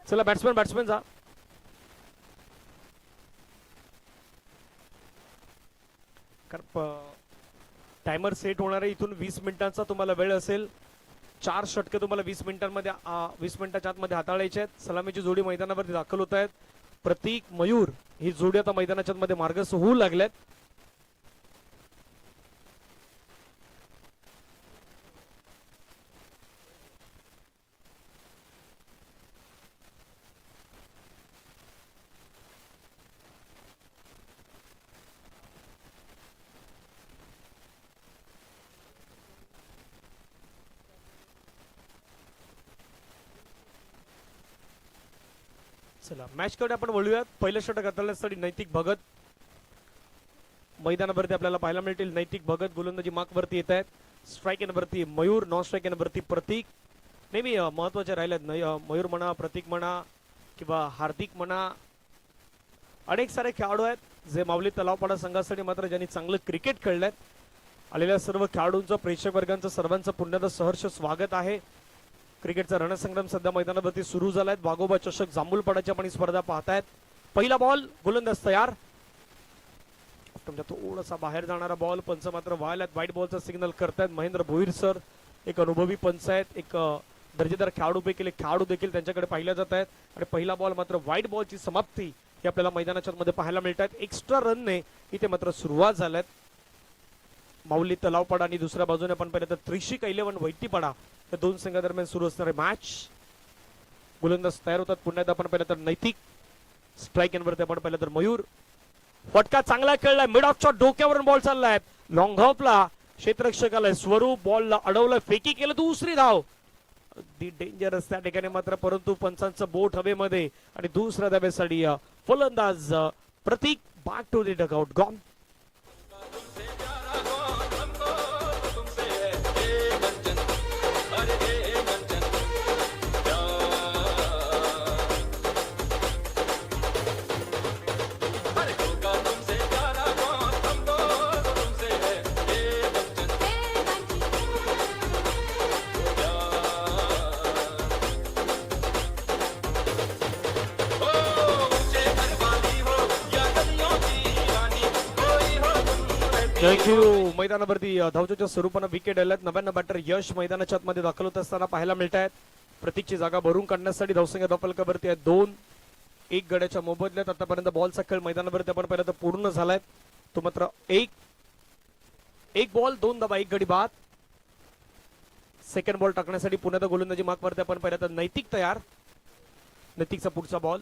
चला बॅट्समॅन जा. Timer set होणार आहे. इथून 20 मिनिटांचा तुम्हाला वेळ असेल. 4 षटके तुम्हाला 20 मिनिटांमध्ये 20 मिनिटाच्या आतमध्ये हाताळायचे आहेत. सलामीची जोडी मैदानावरती दाखल होत आहेत. प्रतीक मयूर ही जोडी आता मैदानाच्या मध्ये मार्गस्थ होऊ लागल्यात. चला मॅचकडे आपण वळूयात. पहिलं षटक हाताळण्यासाठी नैतिक भगत मैदानावरती आपल्याला पाहायला मिळतील. नैतिक भगत गोलंदाजी मार्कवरती येत आहेत. स्ट्राईक एनवरती मयूर, नॉन स्ट्राईक एनवरती प्रतीक. नेहमी महत्वाचे राहिलेत. मयूर म्हणा, प्रतीक म्हणा किंवा हार्दिक म्हणा, अनेक सारे खेळाडू आहेत जे माऊली तलावपाडा संघासाठी मात्र ज्यांनी चांगलं क्रिकेट खेळलेत. आलेल्या सर्व खेळाडूंचं, प्रेक्षक वर्गांचं सर्वांचं पुन्हा सहर्ष स्वागत आहे. क्रिकेटचा रणसंग्राम सध्या मैदानावरती सुरू झालाय. वाघोबा चषक जांभूलपाड्याची आपण स्पर्धा पाहतायत. पहिला बॉल, गोलंदाज तयार. तुमच्या थोडासा बाहेर जाणारा बॉल. पंच मात्र व्हायलात. व्हाईट बॉलचा सिग्नल करतायत महेंद्र भोईर सर. एक अनुभवी पंच आहेत, एक दर्जेदार खेळाडू देखील त्यांच्याकडे पाहिल्या जात आहेत. आणि पहिला बॉल मात्र व्हाईट बॉलची समाप्ती ही आपल्याला मैदानाच्या मध्ये पाहायला मिळत आहेत. एक्स्ट्रा रनने इथे मात्र सुरुवात झाल्यात. माऊली तलावपाडा आणि दुसऱ्या बाजूने आपण पाहिलं तर त्रिशिक 11 वैतीपाडा या दोन संघादरम्यान सुरू असणारे मॅच. गोलंदाज तयार होतात. पुन्हा एकदा आपण पाहिलं तर नैतिक. स्ट्राईक एनवरती आपण पाहिलं तर मयूर. फटका चांगला खेळलाय. मिड ऑफच्या डोक्यावरून बॉल चाललाय. लॉंग हॉपला क्षेत्ररक्षकाला स्वरूप बॉलला अडवलं. फेकी केलं. दुसरी धाव. अगदी डेंजरस त्या ठिकाणी मात्र, परंतु पंचांचं बोट हवेमध्ये आणि दुसऱ्या धावेसाठी फलंदाज Prateek back to the dugout gone. Thank you. मैदानावरती धावच्या स्वरूपानं विकेट आल्यात. 99 बॅटर यश मैदानाच्या आतमध्ये दाखल होत असताना पाहायला मिळत आहेत. प्रतीकची जागा भरून काढण्यासाठी धावसंख्या धावफलकावरती आहेत 2. 1 गड्याच्या मोबदल्यात आतापर्यंत बॉलचा खेळ मैदानावरती आपण पाहिलं तर पूर्ण झालाय. तो मात्र एक बॉल 2 धावा 1 गडी बाद. सेकंड बॉल टाकण्यासाठी पुन्हा गोलंदाजी मार्कवरती आपण पाहिलं तर नैतिक तयार. नैतिकचा पुढचा बॉल.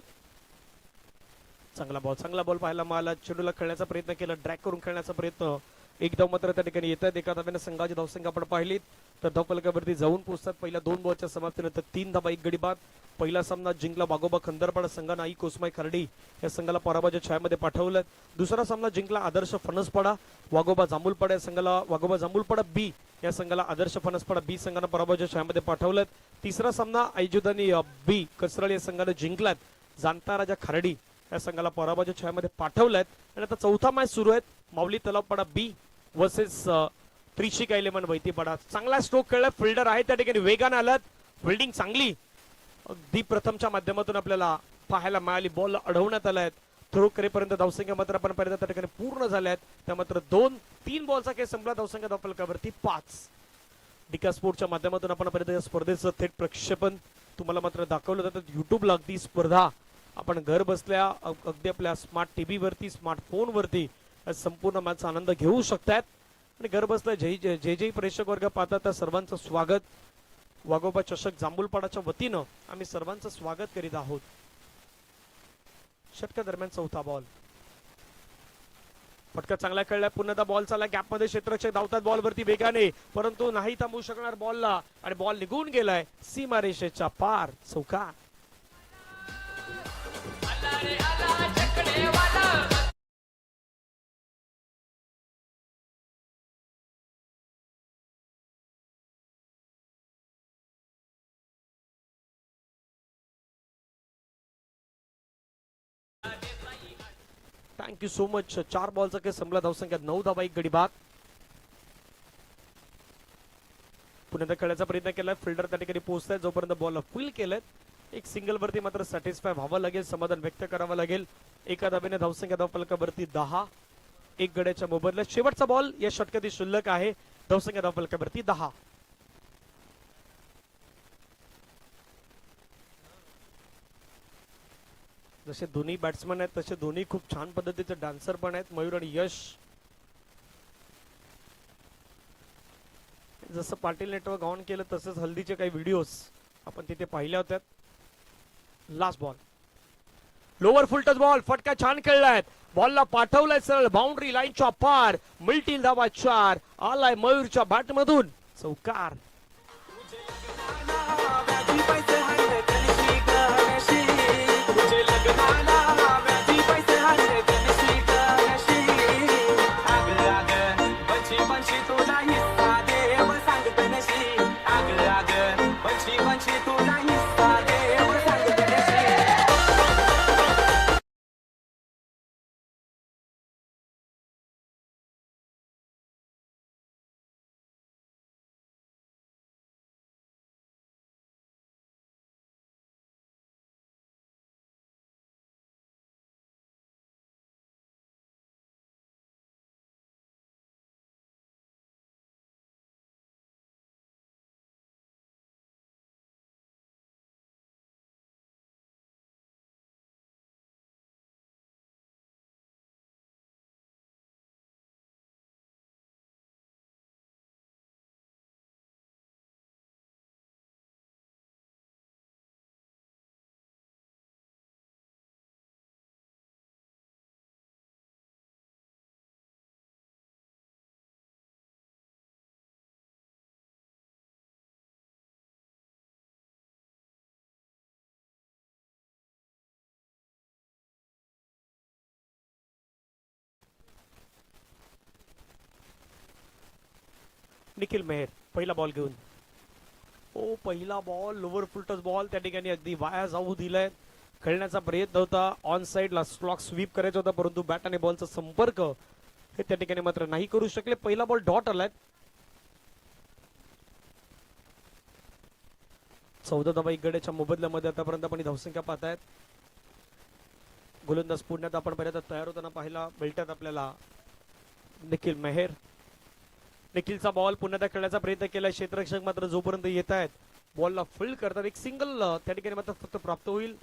चांगला बॉल पाहायला मिळाला. चेंडूला खेळण्याचा प्रयत्न केला. ड्रॅग करून खेळण्याचा प्रयत्न. एक धाव मात्र त्या ठिकाणी येत आहेत. एका धाव्याने संघाची धावसंख्या आपण पाहिलीत तर धावफलकावरती जाऊन पोहोचतात. पहिल्या 2 बॉलच्या समाप्तीनंतर 3 धावा 1 गडी बाद. पहिला सामना जिंकला वाघोबा खंदरपाडा संघानं. आई कोसमाई खर्डी या संघाला पराभवाच्या छायामध्ये पाठवलं. दुसरा सामना जिंकला आदर्श फणसपाडा. वाघोबा जांभूलपाडा या संघाला, वाघोबा जांभूलपाडा बी या संघाला आदर्श फणसपाडा बी संघानं पराभवाच्या छायामध्ये पाठवलं. तिसरा सामना ऐजुदानी बी कसरळ या संघानं जिंकलात. जाणता राजा खर्डी या संघाला पराभवाच्या छायामध्ये पाठवल्यात. आणि आता चौथा मॅच सुरू आहे. माऊली तलावपाडा बी वर्सेस त्रिशिक 11 वैतीपाडा. चांगला स्ट्रोक खेळला. फिल्डर आहे त्या ठिकाणी वेगाने आलात. फिल्डिंग चांगली अगदी प्रथमच्या माध्यमातून आपल्याला पाहायला मिळाली. बॉल अडवण्यात आलाय. थ्रो करेपर्यंत धावसंख्या मात्र आपण पाहिलं त्या ठिकाणी पूर्ण झाल्यात. त्या मात्र 2-3 बॉलचा खेळ संपला. धावसंख्या धावफलकावरती 5. डिका स्पोर्टच्या माध्यमातून आपण पाहिलं या स्पर्धेचं थेट प्रक्षेपण तुम्हाला मात्र दाखवलं जातं युट्यूबला. अगदी स्पर्धा आपण घर बसल्या अगदी आपल्या स्मार्ट टीव्ही वरती, स्मार्टफोन वरती संपूर्ण मॅचचा आनंद घेऊ शकतात. आणि घर बसल्या जे प्रेक्षक वर्ग पाहतात त्या सर्वांचं स्वागत. वाघोबा चषक जांभूलपाडाच्या वतीनं आम्ही सर्वांचं स्वागत करीत आहोत. षटका दरम्यान चौथा बॉल. फटका चांगला खेळलाय. पुन्हा बॉल चालला. गॅप मध्ये क्षेत्ररक्षक धावतात बॉलवरती वेगाने, परंतु नाही थांबू शकणार बॉलला. आणि बॉल निघून गेलाय सीमारेषेच्या पार. चौका. Thank you so much. 4 बॉलचा खेळ संपला. धावसंख्या 9 धावा 1 गडी बाद. पुन्हा खेळायचा प्रयत्न केलाय. फिल्डर त्या ठिकाणी पोहोचताय. जोपर्यंत बॉल फुल केलाय एक सिंगल वरती मात्र सॅटिस्फाय व्हावं लागेल, समाधान व्यक्त करावं लागेल. एका धाब्याने धावसंख्या धावफलकावरती 10. एक गड्याच्या मोबदल्यात शेवटचा बॉल या षटकातील शिल्लक आहे. धावसंख्या धावफलकावरती 10. जसे दोन्ही बॅट्समन आहेत तसे दोन्ही खूप छान पद्धतीचे डान्सर पण आहेत, मयूर आणि यश. जसं पाटील नेटवर्क ऑन केलं तसंच हल्दीचे काही व्हिडिओज आपण तिथे पाहिल्या होत्या. लास्ट बॉल, लोअर फुल टच बॉल, फटका छान खेळलाय, बॉलला पाठवलाय सरळ बाउंड्री लाईनच्या पार. मिळतील धावा 4. आलाय मयूरच्या बॅट मधून चौकार. निखिल मेहर पहिला बॉल घेऊन. ओ पहिला बॉल लोअर फुल टच बॉल त्या ठिकाणी अगदी वाया जाऊ दिलाय. खेळण्याचा प्रयत्न होता, ऑन साइडला स्लॉक स्वीप करायचा होता, परंतु बॅट आणि बॉलचा संपर्क हे त्या ठिकाणी मात्र नाही करू शकले. पहिला बॉल डॉट आलाय. 14 धावा एक गड्याच्या मोबदल्यामध्ये आतापर्यंत आपण धावसंख्या पाहतायत. गोलंदाज पुण्यात आपण पहिल्यांदा तयार होताना पाहिला मिळतात आपल्याला निखिल मेहर. निखिलचा बॉल पुन्हा खेळण्याचा प्रयत्न केला. क्षेत्ररक्षक मात्र जोपर्यंत येत आहेत बॉलला फील्ड करतात. एक सिंगल त्या ठिकाणी मात्र फक्त प्राप्त होईल.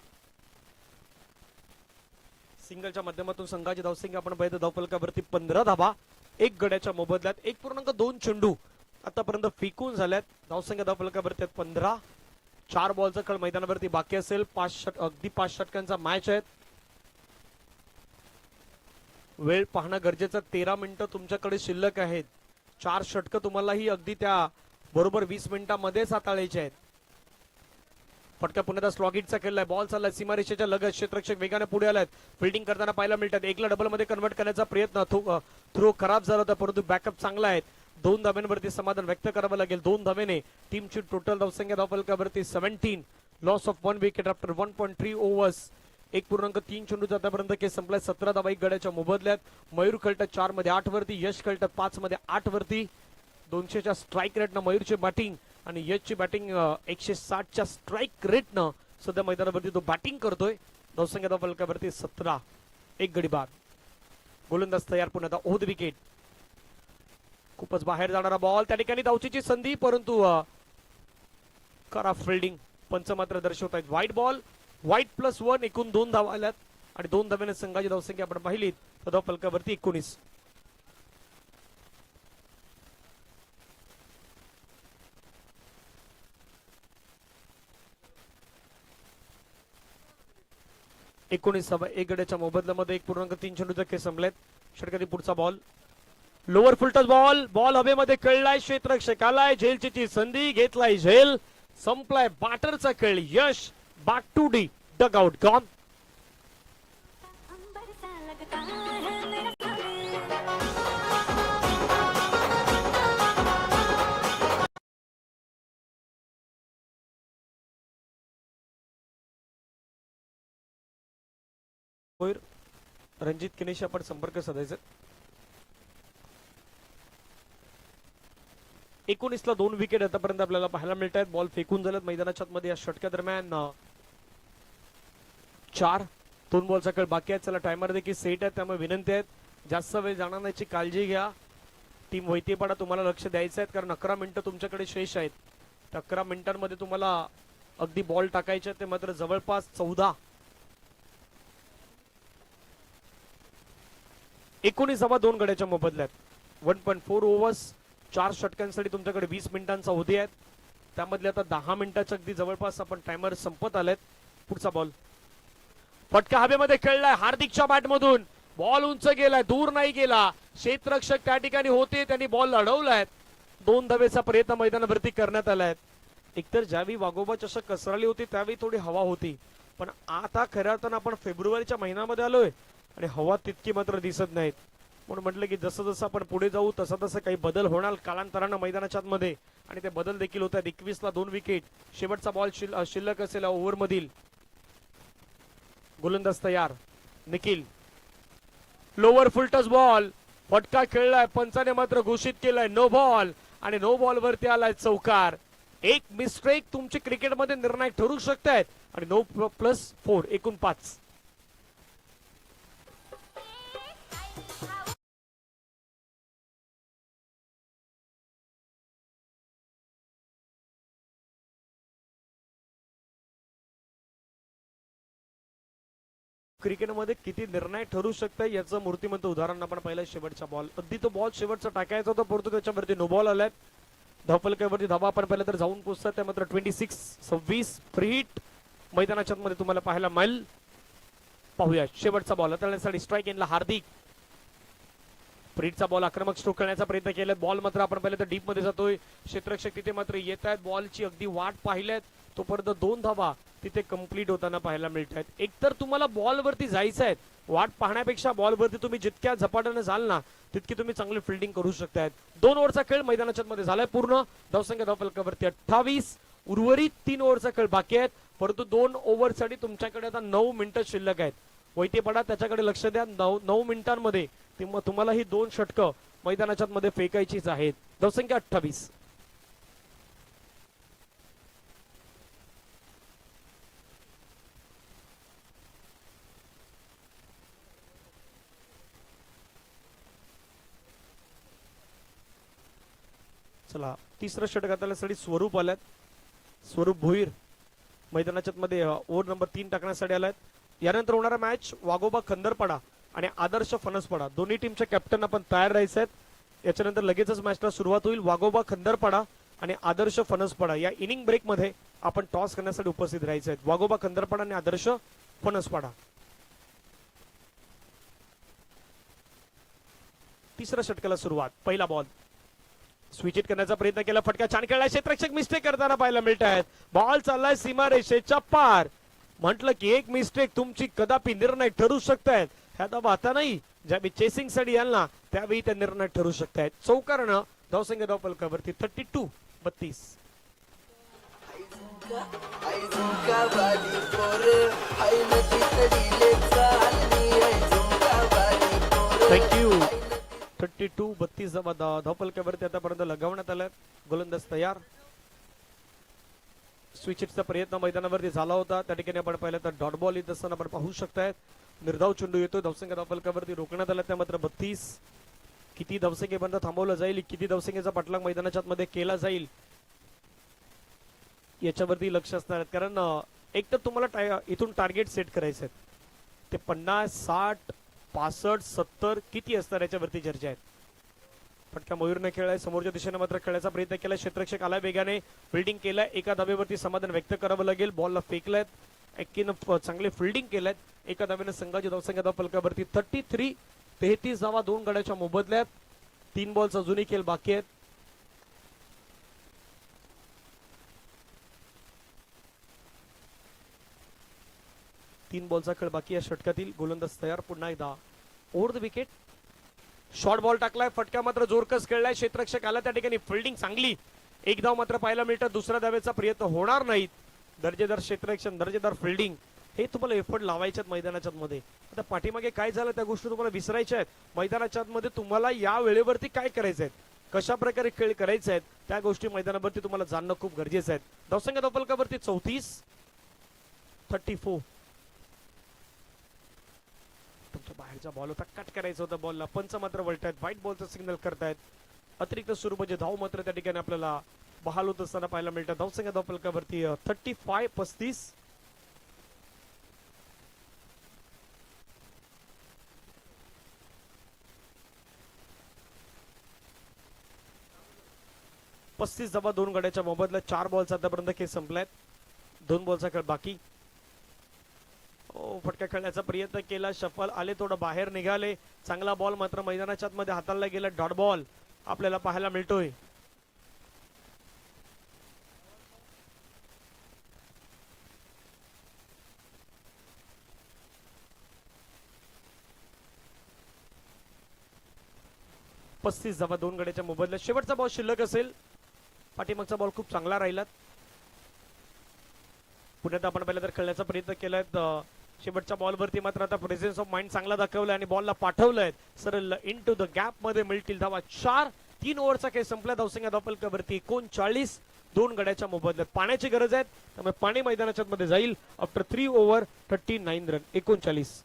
सिंगलच्या माध्यमातून संघाची धावसंख्या आपण पाहिजे धावफलकावरती 15 धावा एक गड्याच्या मोबदल्यात. 1.2 चेंडू आतापर्यंत फेकून झाल्यात. धावसंख्या धावफलकावरती 15. 4 बॉलचा खेळ मैदानावरती बाकी असेल. 5 षटकांचा मॅच आहे. वेळ पाहणं गरजेचं. 13 मिनिटं तुमच्याकडे शिल्लक आहेत. 4 षटकं तुम्हालाही अगदी त्या बरोबर 20 मिनिटांमध्येच हाताळायचे आहेत. फटका पुन्हा स्लॉग हिटचा खेळलाय. बॉल चाललाय सीमारेषेच्या लगत. क्षेत्ररक्षक वेगाने पुढे आलात. फिल्डिंग करताना पाहायला मिळतात. एकला डबल मध्ये कन्वर्ट करण्याचा प्रयत्न थ्रो खराब झाला होता, परंतु बॅकअप चांगला आहे. 2 धाब्यांवरती समाधान व्यक्त करावं लागेल. 2 धाब्याने टीमची टोटल धावसंख्या धावफलकावरती 17. Loss of 1 wicket after 1.3 overs. 1.3 चेंडू आतापर्यंत केस संपलाय. 17 धावा एक गड्याच्या मोबदल्यात. मयूर खेळतात 4 मध्ये 8 वरती. यश खेळतात 5 मध्ये 8 वरती. 200च्या स्ट्राईक रेटनं मयूरची बॅटिंग आणि यशची बॅटिंग 160च्या स्ट्राईक रेटनं सध्या मैदानावरती तो बॅटिंग करतोय. धावसंख्या धावफलकावरती 17. एक गडी बाद. गोलंदाज तयार. पुन्हा ओद विकेट. खूपच बाहेर जाणारा बॉल. त्या ठिकाणी धावचीची संधी, परंतु खराब फिल्डिंग पंच मात्र दर्शवत आहेत. White ball. व्हाईट +1. एकूण 2 धावा आल्यात आणि 2 धाव्याने संघाची धावसंख्या आपण पाहिली तर धावफलकावरती 19. एक गड्याच्या मोबदल्यामध्ये 1.3 चेंडूचा खेळ संपलेत. षटकातील पुढचा बॉल लोअर फुल टच बॉल. बॉल हवेमध्ये खेळलाय. क्षेत्ररक्षक आलाय. झेलची संधी घेतलाय. झेल संपलाय. बॅटरचा खेळ. Yash back to the dugout gone. Ranjit किनेशी आपण संपर्क साधायचा. 19ला 2 विकेट आतापर्यंत आपल्याला पाहायला मिळत आहेत. बॉल फेकून झालेत मैदानाच्या आतमध्ये. या षटका दरम्यान 4 2 बॉलचा खेळ बाकी आहे. चला टायमर देखील सेट आहे, त्यामुळे विनंती आहे जास्त वेळ जाणार नाहीची काळजी घ्या. टीम वैतीपाडा तुम्हाला लक्ष द्यायचं आहे, कारण 11 मिनिटं तुमच्याकडे शेष आहेत. 11 मिनिटांमध्ये तुम्हाला अगदी बॉल टाकायचे ते मात्र जवळपास 14 19.2 गड्याच्या मोबदल्यात. 1.4 ओव्हर्स 4 षटकांसाठी तुमच्याकडे 20 मिनिटांचा अवधी आहे. त्यामधले आता 10 मिनिटाच्या अगदी जवळपास आपण टायमर संपत आलेत. पुढचा बॉल फटका हवेमध्ये खेळलाय हार्दिकच्या बॅट मधून. बॉल उंच गेलाय, दूर नाही गेला. क्षेत्ररक्षक त्या ठिकाणी होते, त्यांनी बॉल अडवलाय. 2 धावेचा प्रयत्न मैदानावरती करण्यात आलाय. एकतर ज्यावेळी वाघोबा चषक कसरली होती त्यावेळी थोडी हवा होती, पण आता खऱ्या अर्थानं आपण फेब्रुवारीच्या महिन्यामध्ये आलोय आणि हवा तितकी मात्र दिसत नाहीत. म्हणून म्हटलं की जसं जसं आपण पुढे जाऊ तसं तसं काही बदल होणार कालांतरानं मैदानाच्या आतमध्ये, आणि ते बदल देखील होत आहेत. 21 ला 2 विकेट. शेवटचा बॉल शिल्लक असेल ओव्हर मधील. गोलंदाज तयार. निखिल लोअर फुल टच बॉल. फटका खेळलाय, पंचाने मात्र घोषित केलाय नो बॉल, आणि नो बॉल वरती आलाय चौकार. एक मिस्टेक तुमची क्रिकेटमध्ये निर्णायक ठरू शकतायत, आणि 9+4 एकूण 5. क्रिकेटमध्ये किती निर्णय ठरू शकतं याचं मूर्तिमंत उदाहरण आपण पाहिलं. शेवटचा बॉल अगदी तो बॉल शेवटचा टाकायचा होता, परंतु त्याच्यावरती नो बॉल आलाय. धावफलकावरती धावा आपण पाहिलं तर जाऊन पोहोचतात. त्या मात्र 26-26 फ्री हिट मैदानाच्या मध्ये तुम्हाला पाहायला मिळेल. पाहूया शेवटचा बॉल हाताळण्यासाठी स्ट्राईक एंडला हार्दिक. फ्रीटचा बॉल आक्रमक स्ट्रोक करण्याचा प्रयत्न केलाय. बॉल मात्र आपण पाहिलं तर डीप मध्ये जातोय. क्षेत्ररक्षक तिथे मात्र येत आहेत. बॉलची अगदी वाट पाहिल्यात तोपर्यंत 2 धावा तिथे कंप्लीट होताना पाहायला मिळत आहेत. एकतर तुम्हाला बॉल वरती जायचं आहे, वाट पाहण्यापेक्षा बॉल वरती तुम्ही जितक्या झपाट्याने जाल ना तितकी तुम्ही चांगली फिल्डिंग करू शकताय. 2 ओव्हरचा खेळ मैदानाच्या मध्ये झालाय पूर्ण. धावसंख्या धावफलकावरती 28. उर्वरित 3 ओव्हरचा खेळ बाकी आहेत, परंतु 2 ओव्हरसाठी तुमच्याकडे आता 9 मिनिटं शिल्लक आहेत. वैतीपाडा त्याच्याकडे लक्ष द्या. 9 मिनिटांमध्ये तुम्हाला ही 2 षटकं मैदानाच्या मध्ये फेकायचीच आहेत. धावसंख्या 28. चला तिसरं षटक हाताळण्यासाठी स्वरूप आल्यात. स्वरूप भोईर मैदानाच्या मध्ये ओव्हर नंबर 3 टाकण्यासाठी आलात. यानंतर होणारा मॅच वाघोबा खंदरपाडा आणि आदर्श फणसपाडा. दोन्ही टीमचे कॅप्टन आपण तयार राहायचे आहेत. याच्यानंतर लगेचच मॅचला सुरुवात होईल. वाघोबा खंदरपाडा आणि आदर्श फणसपाडा या इनिंग ब्रेक मध्ये आपण टॉस करण्यासाठी उपस्थित राहायचे आहेत. वाघोबा खंदरपाडा आणि आदर्श फणसपाडा. तिसऱ्या षटकाला सुरुवात. पहिला बॉल स्विच हिट करण्याचा प्रयत्न केला. फटका छान खेळला. क्षेत्ररक्षक मिस्टेक करताना पाहायला मिळत आहेत. बॉल चाललाय सीमारेषेच्या पार. म्हटलं की एक मिस्टेक तुमची कदापि निर्णय ठरू शकतायत. ह्या धावा आता नाही, ज्यावेळी चेसिंग साठी याल ना त्यावेळी त्या निर्णय ठरू शकतायत. चौकारणं धावसंख्या धावफलकावरती 32-32. थँक्यू. 32-32 धावफलकावरती आतापर्यंत लगावण्यात आलाय. गोलंदाज तयार. स्विच हिटचा प्रयत्न मैदानावरती झाला होता. त्या ठिकाणी आपण पाहिलं तर डॉट बॉल येत असताना आपण पाहू शकताय. निर्धाव चेंडू येतो. धावसंख्या धावफलकावरती रोखण्यात आला. त्या मात्र 32. किती धावसंख्येपर्यंत थांबवलं जाईल, किती धावसंख्येचा पाठलाग मैदानाच्या मध्ये केला जाईल याच्यावरती लक्ष असणार. कारण एक तर तुम्हाला इथून टार्गेट सेट करायचे आहेत. ते 50, 60, 65, 70 किती असणार याच्यावरती चर्चा आहेत. फटका मयूरने खेळलाय. समोरच्या दिशेने मात्र खेळायचा प्रयत्न केला. क्षेत्ररक्षक आलाय वेगाने. फिल्डिंग केलाय. एका धावेवरती समाधान व्यक्त करावं लागेल. बॉलला फेकलायत. एकीनं चांगले फिल्डिंग केलंय. एका धावेने संघाची धावसंख्या धावफलकावरती 33. 33 धावा 2 गड्याच्या मोबदल्यात. 3 बॉल्स अजूनही खेळ बाकी आहेत. तीन बॉलचा खेळ बाकी या षटकातील. गोलंदाज तयार. पुन्हा एकदा over the wicket. Short ball टाकलाय. फटका मात्र जोरकस खेळलाय. क्षेत्ररक्षक आला. त्या ठिकाणी फिल्डिंग चांगली. एक धाव मात्र पाहायला मिळतं. दुसऱ्या धावेचा प्रयत्न होणार नाहीत. दर्जेदार क्षेत्ररक्षण, दर्जेदार फिल्डिंग हे तुम्हाला एफर्ट लावायच्यात मैदानाच्या मध्ये. आता पाठीमागे काय झालं त्या गोष्टी तुम्हाला विसरायच्या आहेत. मैदानाच्या मध्ये तुम्हाला या वेळेवरती काय करायचं आहे, कशा प्रकारे खेळ करायचे आहेत त्या गोष्टी मैदानावरती तुम्हाला जाणणं खूप गरजेचं आहे. धावसंख्या धावफलकावरती 34-34. बाहेरचा बॉल होता, कट करायचा होता बॉलला, पंच मात्र वळतायत, व्हाईट बॉलचं सिग्नल करतायत. अतिरिक्त सुरू म्हणजे धाव मात्र त्या ठिकाणी आपल्याला बहाल होत असताना पाहायला मिळतात. धावसंख्या धावफलकावरती 35-35. जमा 2 गड्याच्या मोबदल्यात 4 बॉलचा आतापर्यंत खेळ संपलाय. 2 बॉलचा खेळ बाकी. फटका खेळण्याचा प्रयत्न केला, शफल आले, थोडं बाहेर निघाले. चांगला बॉल मात्र मैदानाच्या आतमध्ये हाताळला गेला. डॉट बॉल आपल्याला पाहायला मिळतोय. जमा 2 गड्याच्या मोबदल्यात शेवटचा बॉल शिल्लक असेल. पाठीमागचा बॉल खूप चांगला राहिला. पुण्यात आपण पहिला तर खेळण्याचा प्रयत्न केलाय. शेवटच्या बॉलवरती मात्र आता प्रेझेन्स ऑफ माइंड चांगला दाखवलाय आणि बॉलला पाठवलंय सरळ इन टू द गॅप मध्ये. मिळतील धावा 4. 3 ओव्हरचा खेळ संपला. धावसंख्या धावफलकावरती 39. 2 गड्याच्या मोबदल्यात पाण्याची गरज आहे, त्यामुळे पाणी मैदानाच्या मध्ये जाईल. After 3 over 39 run. 39.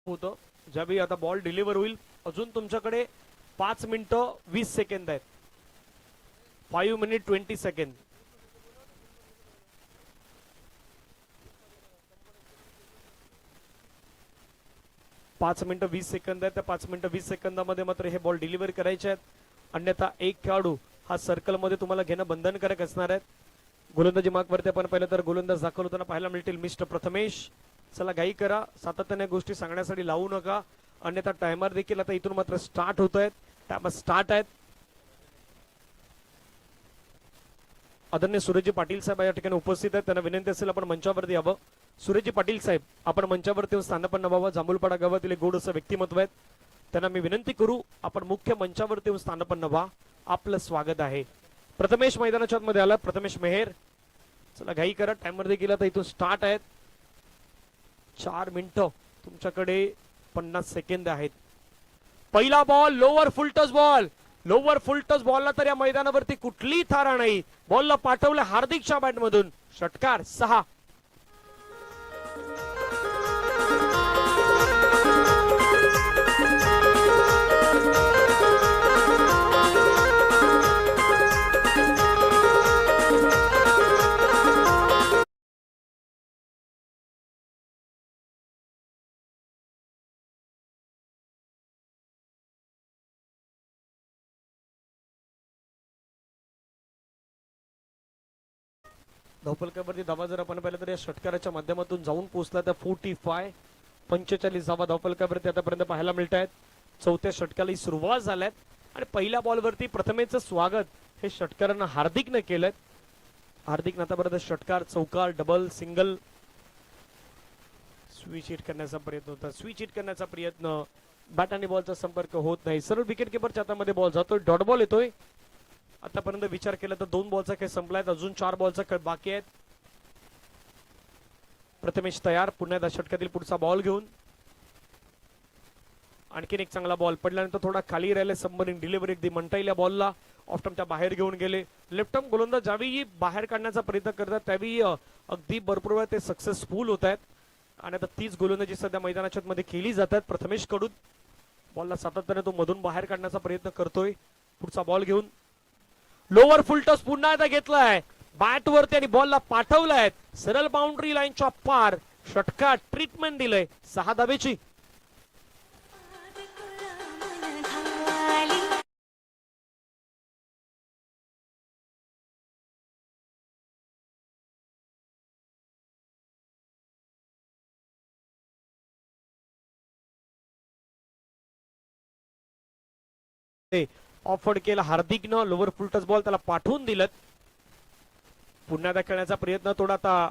होतं ज्यावेळी आता बॉल डिलिव्हर होईल. अजून तुमच्याकडे 5 मिनिटं 20 सेकंद आहेत. 5 मिनिट 20 सेकंद. पाच मिनिटं 20 सेकंद आहे. त्या 5 मिनिटं 20 सेकंदामध्ये मात्र हे बॉल डिलिव्हर करायचे आहेत. अन्यथा एक खेळाडू हा सर्कल मध्ये तुम्हाला घेणं बंधनकारक असणार आहे. गोलंदाजी मार्कवरती आपण पाहिलं तर गोलंदाज दाखल होताना पाहायला मिळतील मिस्टर प्रथमेश. चला घाई करा, सातत्याने गोष्टी सांगण्यासाठी लावू नका, अन्यथा टायमर देखील आता इथून मात्र स्टार्ट होत आहेत. टायमर स्टार्ट आहेत. आदरणीय सुरेशजी पाटील साहेब या ठिकाणी उपस्थित आहेत. त्यांना विनंती असेल आपण मंचावरती यावं. सुरेशजी पाटील साहेब आपण मंचावरती येऊन स्थानापन्न व्हावं. जांभूलपाडा गावातील एक गोड असं व्यक्तिमत्व आहेत. त्यांना मी विनंती करू आपण मुख्य मंचावरती येऊन स्थानापन्न व्हा. आपलं स्वागत आहे. प्रथमेश मैदानाच्या मध्ये आला. प्रथमेश मेहेर. चला घाई करा, टायमर देखील आता इथून स्टार्ट आहेत. 4 मिनिटं तुमच्याकडे 50 सेकंद आहेत. पहिला ball lower full toss ball. Lower full toss बॉलला तर या मैदानावरती कुठलीही थारा नाही. बॉलला पाठवलं हार्दिकच्या बॅट मधून. षटकार 6. धावफलकावरती धावा जर आपण पाहिलं तर या षटकाराच्या माध्यमातून जाऊन पोहोचला त्या 45 धावा धावफलकावरती आतापर्यंत पाहायला मिळत आहेत. चौथ्या षटकाला सुरुवात झाल्यात आणि पहिल्या बॉलवरती प्रथमेचं स्वागत हे षटकारांना हार्दिकने केलंय. हार्दिक आतापर्यंत षटकार, चौकार, डबल, सिंगल स्विच हिट करण्याचा प्रयत्न होता. स्विच हिट करण्याचा प्रयत्न, बॅट आणि बॉलचा संपर्क होत नाही. सरळ विकेट किपरच्या हातामध्ये बॉल जातोय. डॉट बॉल येतोय. आतापर्यंत विचार केला तर 2 बॉलचा खेळ संपलाय. अजून 4 बॉलचा खेळ बाकी आहेत. प्रथमेश तयार. पुन्हा एकदा षटकातील पुढचा बॉल घेऊन. आणखीन एक चांगला बॉल पडल्यानंतर थोडा खाली राहिले. सबमरीन डिलिव्हरी अगदी म्हणता येईल या बॉलला. ऑफटमच्या बाहेर घेऊन गेले. लेफ्टम गोलंदाज ज्यावेळी बाहेर काढण्याचा प्रयत्न करतात त्यावेळी अगदी भरपूर वेळा ते सक्सेसफुल होत आहेत. आणि आता तीच गोलंदाजी सध्या मैदानाच्या मध्ये केली जातात प्रथमेश कडून. बॉलला सातत्याने तो मधून बाहेर काढण्याचा प्रयत्न करतोय. पुढचा बॉल घेऊन लोअर फुलटॉस पुन्हा एकदा घेतलाय. बॅट वरती आणि बॉलला पाठवलाय सरळ बाउंड्री लाईनच्या पार. षटकार ट्रीटमेंट दिलंय 6 धावेची. ऑफवर्ड केला हार्दिकनं, लोवर फुल टच बॉल त्याला पाठवून दिलं. पुन्हा एकदा खेळण्याचा प्रयत्न थोडा आता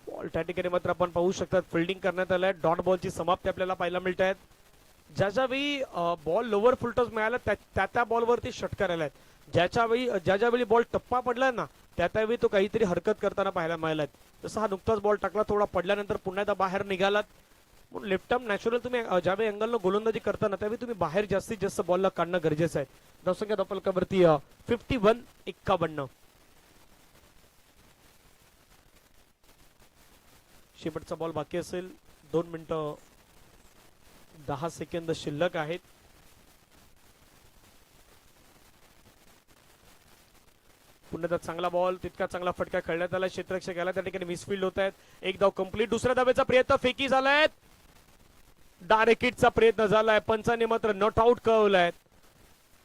बॉल त्या ठिकाणी मात्र आपण पाहू शकतात फिल्डिंग करण्यात आलंय. डॉट बॉलची समाप्ती आपल्याला पाहायला मिळत आहेत. ज्याच्या वेळी बॉल लोवर फुल टच मिळाला त्या बॉलवरती षटकार आलाय. ज्या वेळी बॉल टप्पा पडलाय ना त्यावेळी तो काहीतरी हरकत करताना पाहायला मिळालाय. जसं हा नुकताच बॉल टाकला थोडा पडल्यानंतर पुन्हा एकदा बाहेर निघालात. म्हणून लेफ्ट आर्म नॅचरल तुम्ही ज्यावेळी अँगलनं गोलंदाजी करताना त्यावेळी तुम्ही बाहेर जास्तीत जास्त बॉलला काढणं गरजेचं आहे. धावसंख्या धावफलकावरती 51-51. शेवटचा बॉल बाकी असेल. 2 मिनिटं 10 सेकंद शिल्लक आहेत. पुन्हा चांगला बॉल तितका चांगला फटका खेळण्यात आला. क्षेत्ररक्षक याला त्या ठिकाणी मिसफिल्ड होत आहेत. एक धाव कंप्लीट. दुसऱ्या धावेचा प्रयत्न फेकी झालाय. डायरेक्ट हिटचा प्रयत्न झालाय. पंचाने मात्र नॉट आउट कळवलाय.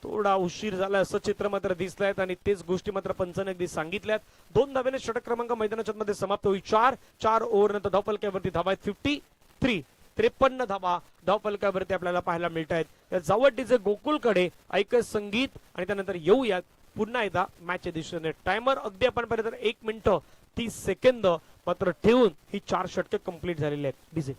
थोडा उशीर झाला असं चित्र मात्र दिसलाय आणि तेच गोष्टी मात्र पंचाने अगदी सांगितल्यात. 2 धावेने षटक क्रमांक मैदानाच्या मध्ये समाप्त होईल. 4 ओव्हर नंतर धावफलकावरती धावा आहेत 53. 53 धावा धावफलकावरती आपल्याला पाहायला मिळत आहेत. जावट डीजे गोकुळकडे ऐकत संगीत आणि त्यानंतर येऊयात पुन्हा एकदा मॅचच्या दिशेने. टायमर अगदी आपण पर्यंत 1 मिनिट 30 सेकंद मात्र ठेवून ही 4 षटके कंप्लीट झालेली आहेत. डीजे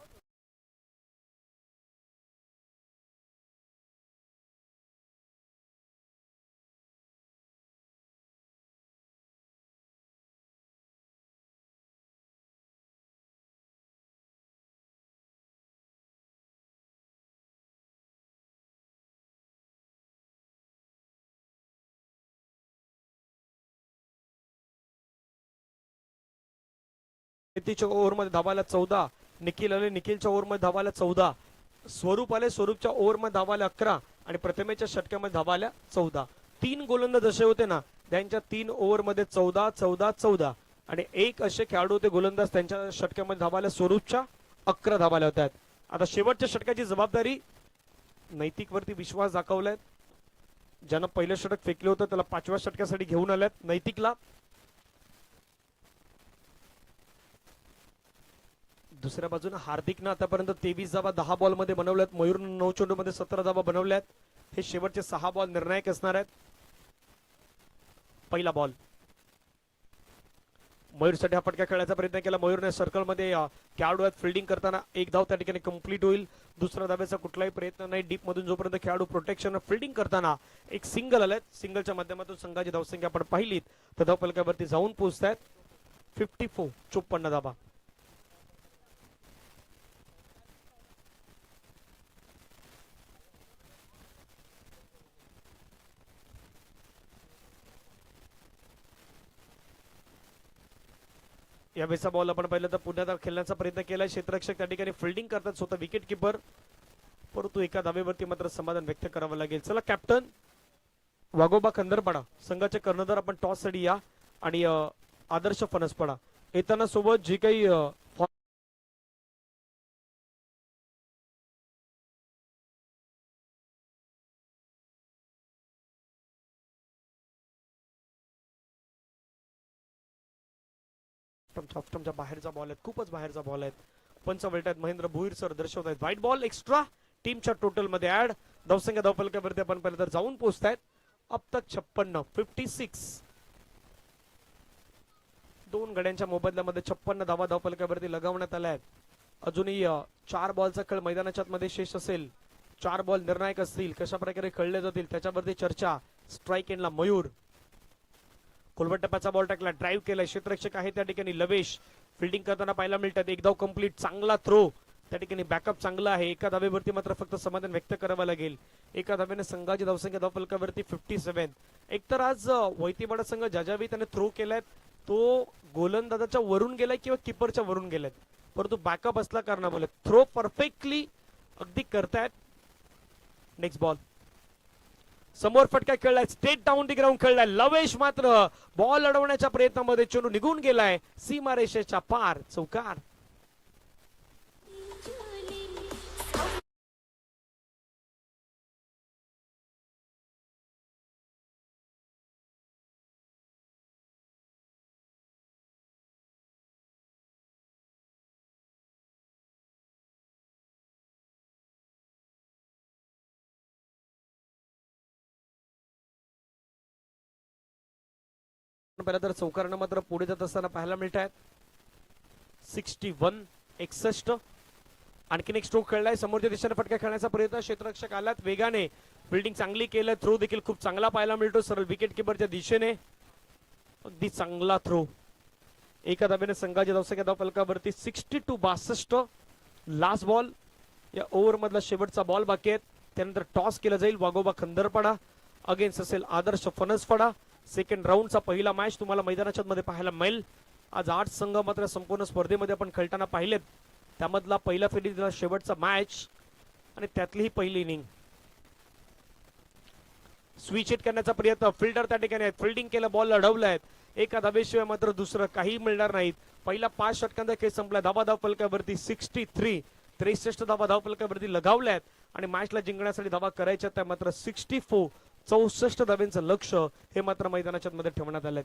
ओव्हरमध्ये धावायला 14. निखिल आले. निखिलच्या ओव्हरमध्ये धावायला 14. स्वरूप आले. स्वरूपच्या ओव्हरमध्ये धावायला 11 आणि प्रतिमेच्या षटकामध्ये धावायला 14. 3 गोलंदाज असे होते ना त्यांच्या 3 ओव्हरमध्ये 14 14 14 आणि एक असे खेळाडू होते गोलंदाज त्यांच्या षटकामध्ये धावायला स्वरूपच्या 11 धावायला होत्या. आता शेवटच्या षटकाची जबाबदारी नैतिक वरती विश्वास दाखवलाय. ज्यानं पहिलं षटक फेकलं होतं त्याला 5व्या षटकासाठी घेऊन आल्यात नैतिकला. दुसऱ्या बाजूने हार्दिकनं आतापर्यंत 23 धावा 10 बॉल मध्ये बनवल्यात. मयूरनं 9 चेंडूमध्ये 17 धावा बनवल्यात. हे शेवटचे 6 बॉल निर्णायक असणार आहेत. पहिला बॉल मयूरसाठी हा फटका खेळण्याचा प्रयत्न केला. मयूरने सर्कलमध्ये खेळाडू आहेत फिल्डिंग करताना 1 धाव त्या ठिकाणी कंप्लीट होईल. दुसऱ्या धावेचा कुठलाही प्रयत्न नाही. डीप मधून जोपर्यंत खेळाडू प्रोटेक्शन फिल्डिंग करताना एक सिंगल आलाय. सिंगलच्या माध्यमातून संघाची धावसंख्या आपण पाहिलीत तर धावफलकावरती जाऊन पोहोचतायत 54 54 धावा. या वेळेचा बॉल आपण पाहिलं तर पुन्हा खेळण्याचा प्रयत्न केलाय. क्षेत्ररक्षक त्या ठिकाणी फिल्डिंग करतात स्वतः विकेट किपर, परंतु एका धावेवरती मात्र समाधान व्यक्त करावं लागेल. चला कॅप्टन वाघोबा खंदरपाडा संघाचे कर्णधार आपण टॉस साठी या आणि आदर्श फणसपाडा येताना सोबत जे काही ऑफ्टमच्या बाहेरचा बॉल आहेत. खूपच बाहेरचा बॉल आहेत. पंच वलटात महेंद्र भुईर सर दर्शवत आहेत. व्हाईट बॉल एक्स्ट्रा टीमच्या टोटल मध्ये ऍड. धावसंख्या धावफलकावरती आपण पाहिलं तर जाऊन पोहोचतायत अब तक 56 56. 2 गड्यांच्या मोबदल्यामध्ये 56 धावा धावफलकावरती लगावण्यात आल्या आहेत. अजूनही 4 बॉलचा खेळ मैदानाच्या मध्ये शेष असेल. 4 बॉल निर्णायक असतील. कशा प्रकारे खेळले जातील त्याच्यावरती चर्चा. स्ट्राईक एंडला मयूर. कोलवट टप्प्याचा बॉल टाकला. ड्राईव्ह केलाय. क्षेत्ररक्षक आहे त्या ठिकाणी लवेश फिल्डिंग करताना पाहायला मिळतात. 1 धाव कंप्लीट. चांगला थ्रो त्या ठिकाणी बॅकअप चांगला आहे. एका धावेवरती मात्र फक्त समाधान व्यक्त करावं लागेल. एका धावेने संघाची धावसंख्या धावफलकावरती 57. एकतर आज वैतीवाडा संघ ज्यावेळी त्याने थ्रो केलाय तो गोलंदाजाच्या वरून गेलाय किंवा किपरच्या वरून गेलाय, परंतु बॅकअप असल्या कारणामुळे थ्रो परफेक्टली अगदी करतायत. नेक्स्ट बॉल समोर फटका खेळलाय. स्ट्रेट डाऊन दी ग्राउंड खेळलाय. लवेश मात्र बॉल अडवण्याच्या प्रयत्नामध्ये चेंडू निघून गेलाय सीमारेषेच्या पार. चौकार. पहिला तर चौकारणं मात्र पुढे जात असताना पाहायला मिळत आहेत. 61-61. आणखीन एक स्ट्रोक खेळलाय. समोरच्या दिशेने फटका खेळण्याचा प्रयत्न. क्षेत्ररक्षक आलात वेगाने. फिल्डिंग चांगली केलं. थ्रो देखील खूप चांगला पाहायला मिळतो सरळ विकेट किपरच्या दिशेने. अगदी चांगला थ्रो. एका धाब्याने संघाच्या धावसंख्या धावफलकावरती 62-62. Last ball. या ओव्हर मधला शेवटचा बॉल बाकी आहेत. त्यानंतर टॉस केला जाईल. वाघोबा खंदरपाडा अगेन्स्ट असेल आदर्श फणसपाडा. सेकंड राऊंडचा पहिला मॅच तुम्हाला मैदानाच्या मध्ये पाहायला मिळेल. आज 8 संघ मात्र संपूर्ण स्पर्धेमध्ये आपण खेळताना पाहिलेत. त्यामधला पहिला फेरीतला शेवटचा मॅच आणि त्यातली ही पहिली इनिंग. स्विच हिट करण्याचा प्रयत्न. फिल्डर त्या ठिकाणी आहेत. फिल्डिंग केलं. बॉल अडवलाय. एका धाबेशिवाय मात्र दुसरं काही मिळणार नाहीत. पहिला 5 षटकांचा खेळ संपला. धाबा धावफलकावरती 63. 63 धाबा धावफलकावरती लगावल्यात आणि मॅचला जिंकण्यासाठी धाबा करायच्या त्या मात्र 64. 64 धाब्यांचं लक्ष हे मात्र मैदानाच्या मध्ये ठेवण्यात आलंय.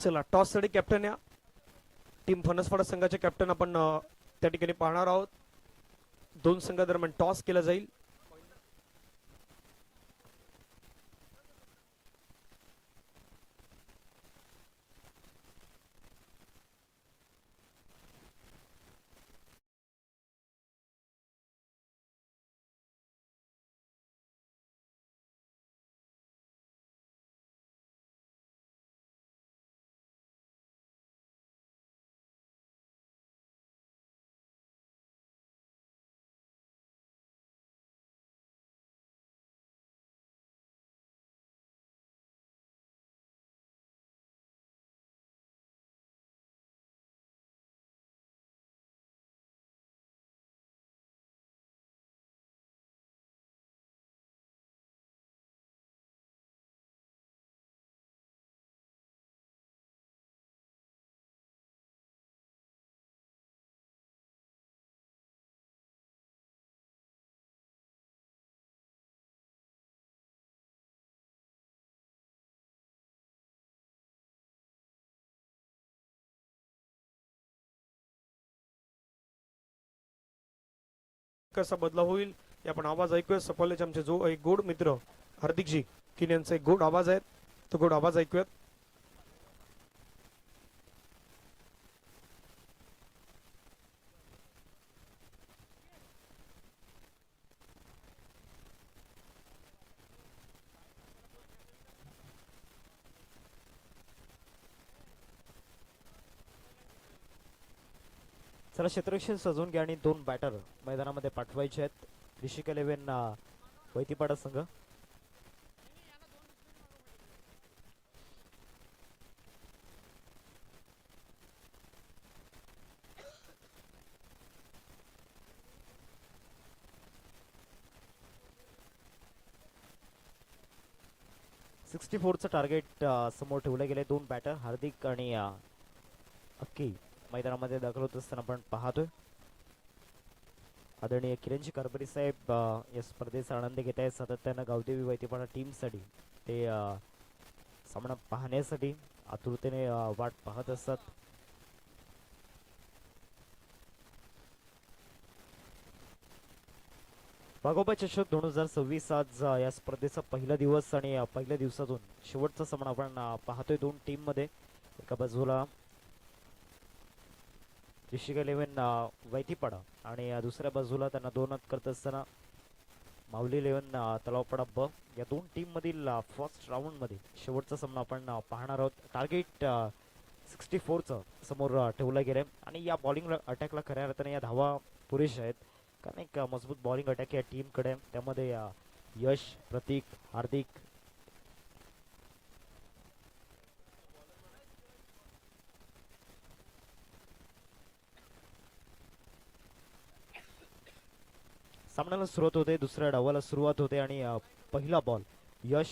चला टॉस साठी कॅप्टन या टीम फणसपाडा संघाचे कॅप्टन आपण त्या ठिकाणी पाहणार आहोत. दोन संघादरम्यान टॉस केला जाईल. कसा बदला होईल हे आपण आवाज ऐकूया. सफलचे आमचे जो एक गोड मित्र हार्दिकजी किन यांचा एक गोड आवाज आहे. तो गोड आवाज ऐकूयात. चला क्षेत्ररक्षण सजवून घ्या आणि 2 बॅटर मैदानामध्ये पाठवायचे आहेत. ऋषिक 11 वैतीपाडा संघ. सिक्स्टी फोरचं टार्गेट समोर ठेवलं गेले. 2 बॅटर हार्दिक आणि अक्की मैदानामध्ये दाखल होत असताना आपण पाहतोय. आदरणीय किरणजी कारभारी साहेब या स्पर्धेचा आनंद घेत आहेत. सातत्यानं गावदेवी वैतीपाडा टीमसाठी ते सामना पाहण्यासाठी आतुरतेने वाट पाहत असतात. वाघोबा चषक 2026 आज या स्पर्धेचा पहिला दिवस आणि पहिल्या दिवसातून शेवटचा सामना आपण पाहतोय 2 टीम मध्ये. एका बाजूला ऋषिक 11 वैतीपाडा आणि दुसऱ्या बाजूला त्यांना 2 करत असताना माऊली 11 तलावपाडा ब. या 2 टीम मधील फर्स्ट राऊंड मध्ये शेवटचा सामना आपण पाहणार आहोत. टार्गेट 64चं समोर ठेवलं गेलंय आणि या बॉलिंग अटॅकला खऱ्या अर्थाने या धावा पुरेशा आहेत. कारण एक मजबूत बॉलिंग अटॅक या टीमकडे. त्यामध्ये यश, प्रतीक, हार्दिक सामन्याला सुरुवात होते. दुसऱ्या डावाला सुरुवात होते आणि पहिला बॉल यश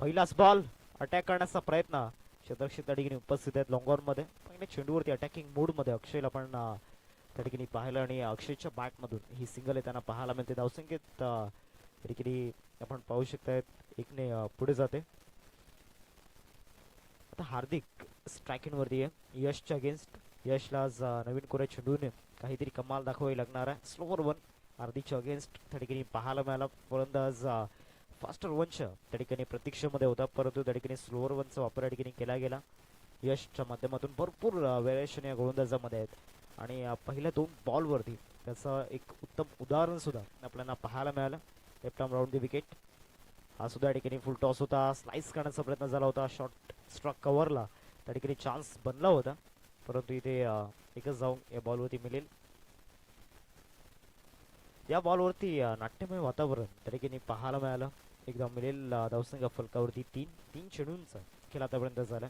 पहिलाच बॉल अटॅक करण्याचा प्रयत्न क्षेत्ररक्षक त्या ठिकाणी उपस्थित आहेत लॉंग ऑन मध्ये. पहिल्या चेंडूवरती अटॅकिंग मोड मध्ये अक्षयला पण त्या ठिकाणी पाहिलं आणि अक्षयच्या बॅट मधून ही सिंगल आहे त्यांना पाहायला मिळते. धावसंख्येत त्या ठिकाणी आपण पाहू शकतायत एकने पुढे जाते. आता हार्दिक स्ट्रायकिंग वरती आहे यशच्या अगेन्स्ट. यशला आज नवीन कोऱ्या चेंडूने काहीतरी कमाल दाखवावी लागणार आहे. स्लोअर वन हार्दिकच्या अगेन्स्ट त्या ठिकाणी पाहायला मिळाला. फलंदाज फास्टर वंश त्या ठिकाणी प्रतीक्षेमध्ये होता, परंतु त्या ठिकाणी स्लोअर वनचा वापर या ठिकाणी केला गेला. यशच्या माध्यमातून भरपूर व्हेरिएशन या गोलंदाजामध्ये आहेत आणि पहिल्या 2 बॉलवरती त्याचं एक उत्तम उदाहरण सुद्धा आपल्याला पाहायला मिळालं. Left arm round the wicket हा सुद्धा या ठिकाणी फुल टॉस होता. स्लाइस करण्याचा प्रयत्न झाला होता. शॉर्ट स्ट्रॉक कव्हरला त्या ठिकाणी चान्स बनला होता, परंतु इथे एकच जाऊन या बॉलवरती मिळेल. या बॉलवरती नाट्यमय वातावरण त्या ठिकाणी पाहायला मिळालं. एकदा मिळेल धावसंख्या फलकावरती 3 चेंडूंचा खेळ आतापर्यंत झाला.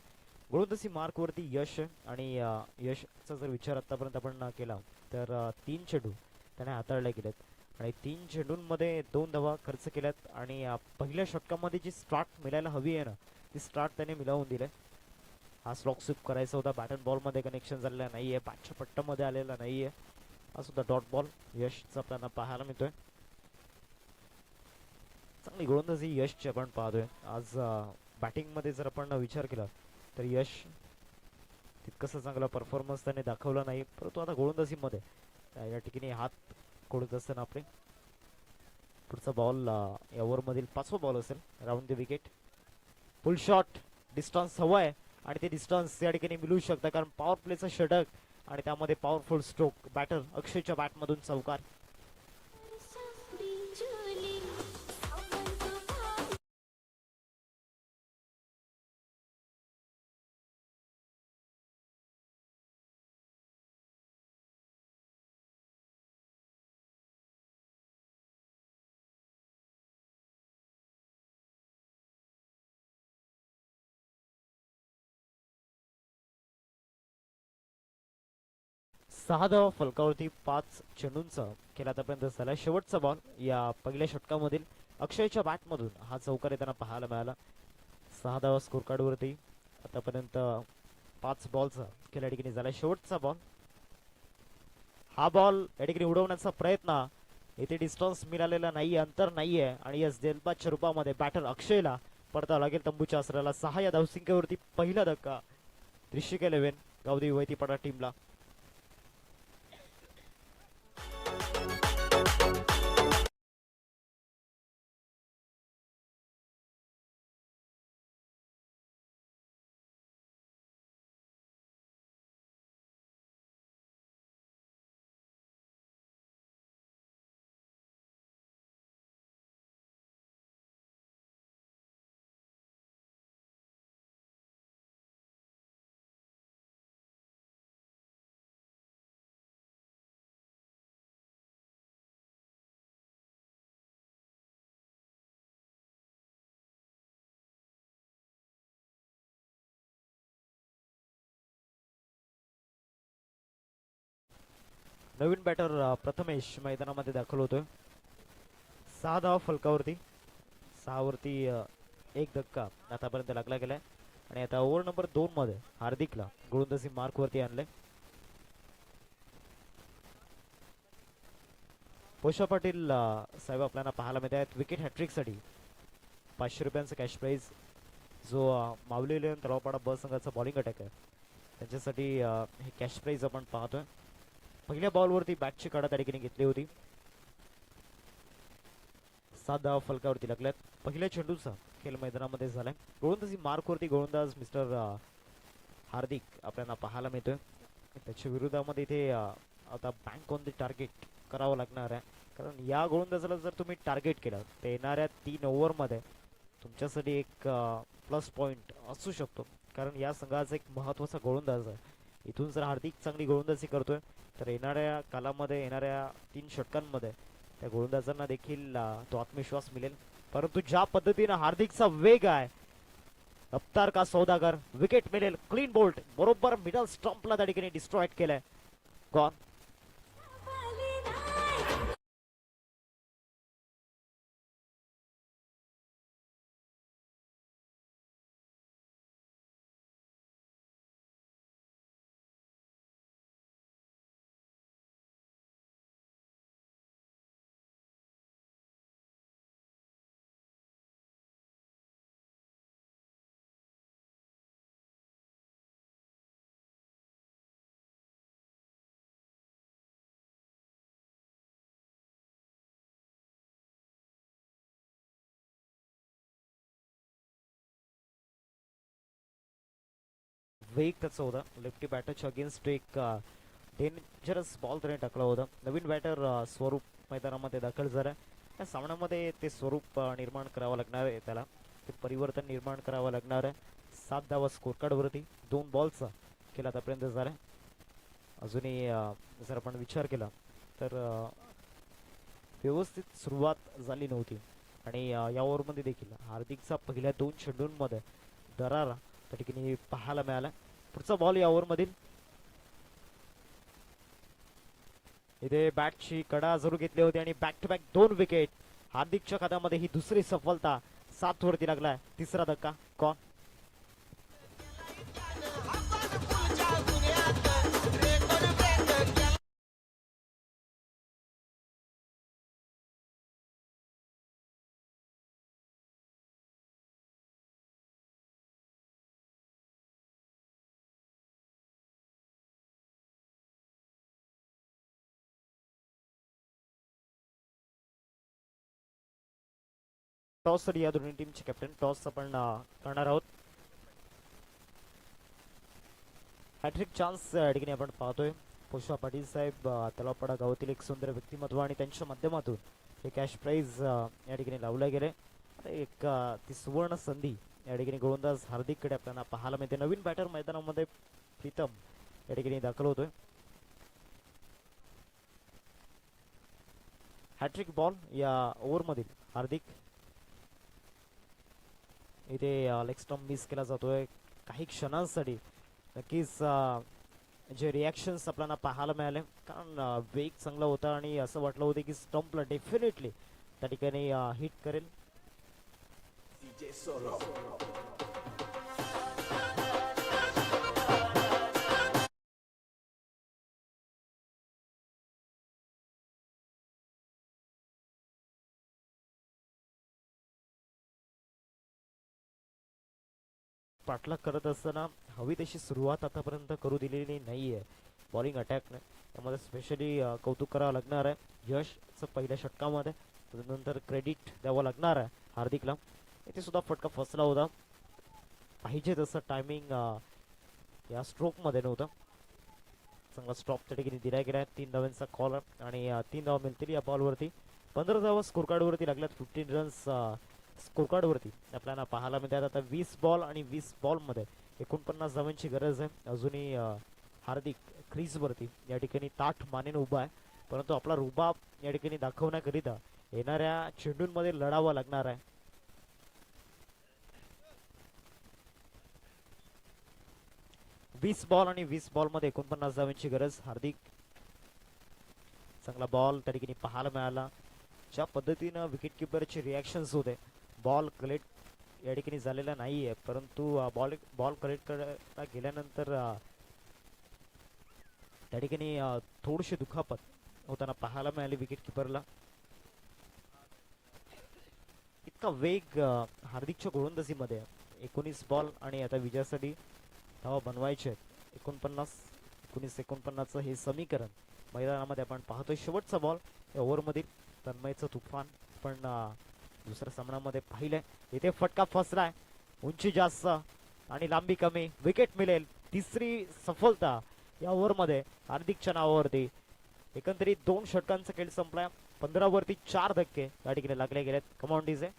गोलंदाजी मार्कवरती यश आणि यशचा जर विचार आतापर्यंत आपण केला तर 3 चेंडू त्याने हाताळले गेलेत आणि 3 चेंडूंमध्ये 2 धावा खर्च केल्यात आणि पहिल्या षटकामध्ये जी स्टार्ट मिळायला हवी आहे ना, ती स्टार्ट त्याने मिळवून दिले. हा स्लॉक स्वीप करायचा होता. बॅट अँड बॉल मध्ये कनेक्शन झालेला नाहीये, बॅटच्या पट्ट्यामध्ये आलेला नाहीये. हा सुद्धा डॉट बॉल यशचा आपल्याला पाहायला मिळतोय. चांगली गोलंदाजी यशची आपण पाहतोय आज. बॅटिंग मध्ये जर आपण विचार केला तर यश तितकंसं चांगला परफॉर्मन्स त्याने दाखवला नाही, परंतु आता गोलंदाजीमध्ये या ठिकाणी हात कोडत असताना आपले पुढचा बॉल या ओव्हरमधील 5वा बॉल असेल. Round the wicket full shot distance हवाय आणि ते डिस्टन्स या ठिकाणी मिळू शकतं, कारण पॉवर प्लेचा षटक आणि त्यामध्ये पॉवरफुल स्ट्रोक. बॅटर अक्षयच्या बॅटमधून चौकार. सहा धावा फलकावरती 5 चेंडूंचा खेळ आतापर्यंत झाला. शेवटचा बॉल या पहिल्या षटकामधील अक्षयच्या बॅटमधून हा चौकार येताना पाहायला मिळाला. 6 धावा स्कोर कार्ड वरती आतापर्यंत 5 बॉलचा खेळ या ठिकाणी झाला. शेवटचा बॉल, हा बॉल या ठिकाणी उडवण्याचा प्रयत्न. इथे डिस्टन्स मिळालेला नाहीये, अंतर नाहीये आणि या जलबादच्या रूपामध्ये बॅटर अक्षयला पडता लागेल तंबूच्या आसऱ्याला. 6 या धावसंख्येवरती पहिला धक्का दृश्य 11 गावदेवी वैतीपाडा टीमला. नवीन बॅटर प्रथमेश मैदानामध्ये दाखल होतोय. 6 धावा फलकावरती, 6 वरती 1 धक्का आतापर्यंत लागला गेलाय आणि आता ओव्हर नंबर 2 मध्ये हार्दिकला गोलंदाजी मार्क वरती आणले. पोषा पाटील साहेब आपल्याला पाहायला मिळत आहेत. विकेट हॅट्रिक साठी 500 रुपयांचा कॅश प्राइज जो माऊली इलेव्हन तलावपाडा ब संघाचा बॉलिंग अटॅक आहे त्यांच्यासाठी हे कॅश प्राइज आपण पाहतोय. पहिल्या बॉलवरती बॅटची काढा त्या ठिकाणी घेतली होती. 7 धावा फलकावरती लागल्यात. पहिल्या चेंडूचा खेळ मैदानामध्ये झालाय. गोलंदाजी मार्कवरती गोलंदाज मिस्टर हार्दिक आपल्याला पाहायला मिळतोय. त्याच्या विरोधामध्ये इथे आता बँक ऑन द टार्गेट करावं लागणार आहे, कारण या गोलंदाजाला जर तुम्ही टार्गेट केलं तर येणाऱ्या 3 ओव्हरमध्ये तुमच्यासाठी एक प्लस पॉइंट असू शकतो, कारण या संघाचा एक महत्त्वाचा गोलंदाज आहे. इथून जर हार्दिक चांगली गोलंदाजी करतोय तर येणाऱ्या कालामध्ये येणाऱ्या 3 षटकांमध्ये त्या गोलंदाजांना देखील तो आत्मविश्वास मिळेल. परंतु ज्या पद्धतीने हार्दिकचा वेग आहे, रफ्तार का सौदागर, विकेट मिळेल. क्लीन बोल्ट बरोबर मिडल स्टंपला त्या ठिकाणी डिस्ट्रॉइट केलाय. गॉन. वेग त्याचं होतं. लेफ्टी बॅटरच्या अगेन्स्ट एक डेंजरस बॉल त्याने टाकला होता. नवीन बॅटर स्वरूप मैदानामध्ये दाखल झाला. या सामन्यामध्ये ते स्वरूप निर्माण करावं लागणार आहे त्याला. ते परिवर्तन निर्माण करावं लागणार आहे. 7 धावा स्कोर कार्डवरती 2 बॉलचा केला आतापर्यंत झाला. अजूनही जर आपण विचार केला तर व्यवस्थित सुरुवात झाली नव्हती आणि या ओव्हरमध्ये देखील हार्दिकचा पहिल्या 2 चेंडूंमध्ये दरारा त्या ठिकाणी पाहायला मिळाला. पुढचा बॉल या ओव्हरमधील इथे बॅटची कडा जरूर घेतली होती आणि बॅक टू बॅक 2 विकेट. हार्दिकच्या खात्यामध्ये ही दुसरी सफलता. 7 वरती लागलाय. तिसरा धक्का कॉन. टॉस साठी या दोन्ही टीमचे कॅप्टन टॉस आपण करणार आहोत. हॅट्रिक चान्स या ठिकाणी आपण पाहतोय. पुष्पा पाटील साहेब तलावपाडा गावातील एक सुंदर व्यक्तिमत्व आणि त्यांच्या माध्यमातून हे कॅश प्राइज या ठिकाणी लावले गेले. एक ती सुवर्ण संधी या ठिकाणी गोलंदाज हार्दिककडे आपल्याला पाहायला मिळते. नवीन बॅटर मैदानामध्ये प्रीतम या ठिकाणी दाखल होतोय. हॅट्रिक बॉल या ओव्हरमधील हार्दिक इथे लेग स्टंप मिस केला जातोय. काही क्षणांसाठी नक्कीच जे रिॲक्शन्स आपल्याला पाहायला मिळाले कारण वेग चांगला होता आणि असं वाटलं होतं की स्टंपला डेफिनेटली त्या ठिकाणी हिट करेल. पाठलाग करत असताना हवी तशी सुरुवात आतापर्यंत करू दिलेली नाहीये बॉलिंग अटॅकने. त्यामध्ये स्पेशली कौतुक करावं लागणार आहे यशचं पहिल्या षटकामध्ये. त्यानंतर क्रेडिट द्यावं लागणार आहे हार्दिकला. इथे सुद्धा फटका फसला होता. पाहिजे तसं टायमिंग या स्ट्रोकमध्ये नव्हतं. चांगला स्टॉप त्या ठिकाणी दिला गेला. 3 धावांचा कॉल आणि 3 धावा मिळतील या बॉलवरती. 15 धावा स्कोर कार्डवरती लागल्यात. 15 रन्स स्कोर कार्डवरती आपल्याला पाहायला मिळतात. आता 20 बॉल आणि 20 बॉलमध्ये 49 धावांची गरज आहे. अजूनही हार्दिक क्रीजवरती या ठिकाणी ताठ मानेने उभा आहे. परंतु आपला रुबाब या ठिकाणी दाखवण्याकरिता येणाऱ्या चेंडूंमध्ये लढावं लागणार आहे. वीस बॉल आणि 20 बॉलमध्ये 49 धावांची गरज. हार्दिक चांगला बॉल त्या ठिकाणी पाहायला मिळाला. ज्या पद्धतीनं विकेट किपरचे रिॲक्शन्स होते बॉल कलेक्ट या ठिकाणी झालेला नाहीये परंतु बॉल कलेक्ट करायला गेल्यानंतर त्या ठिकाणी थोडीशी दुखापत होताना पाहायला मिळाली विकेट किपरला. इतका वेग हार्दिकच्या गोलंदाजीमध्ये. 19 बॉल आणि आता विजयासाठी धावा बनवायचे 49 हे समीकरण मैदानामध्ये आपण पाहतोय. शेवटचा बॉल या ओव्हरमधील तन्मयचं तुफान पण दुसऱ्या सामन्यामध्ये पाहिलंय. इथे फटका फसलाय. उंची जास्त आणि लांबी कमी. विकेट मिळेल. तिसरी सफलता या ओव्हरमध्ये हार्दिकच्या नावावरती. एकंदरीत 2 षटकांचा खेळ संपलाय. 15 वरती 4 धक्के या ठिकाणी लागले गेलेत. कमांड डीजे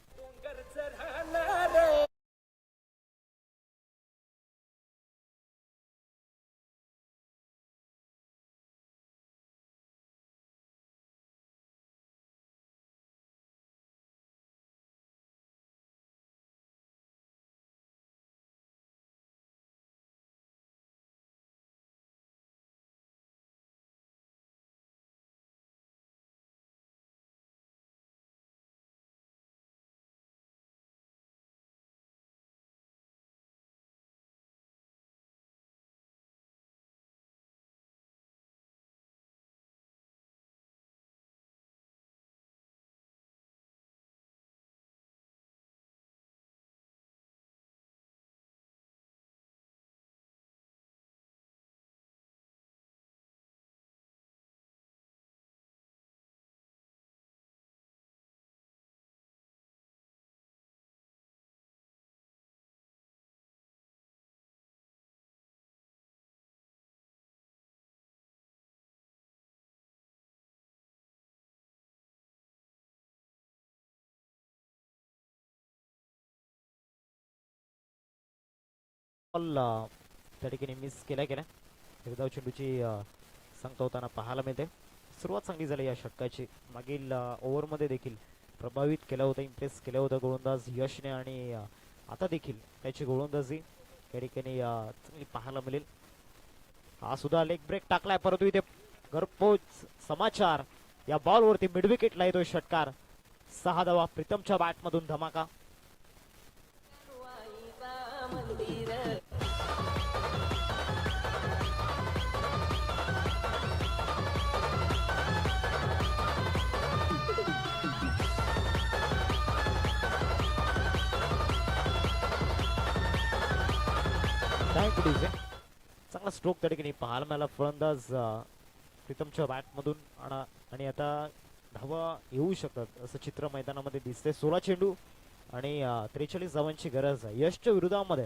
बॉल त्या ठिकाणी मिस केल्या एकदा चेंडूची संख्या होताना पाहायला मिळते. सुरुवात चांगली झाली या षटकाची. मागील ओव्हरमध्ये देखील प्रभावित केलं होतं, इम्प्रेस केलं होतं गोलंदाज यशने आणि आता देखील त्याची गोलंदाजी या ठिकाणी चांगली पाहायला मिळेल. हा सुद्धा लेग ब्रेक टाकलाय, परंतु इथे घरपोच समाचार. या बॉलवरती मिड विकेटला येतोय षटकार. 6 धावा प्रीतमच्या बॅटमधून धमाका. चांगला स्ट्रोक त्या ठिकाणी पाहायला मिळाला फलंदाज प्रीतमच्या बॅटमधून आणि आता धावा येऊ शकतात असं चित्र मैदानामध्ये दिसते. 16 चेंडू आणि 43 धावांची गरज आहे. यशच्या विरोधामध्ये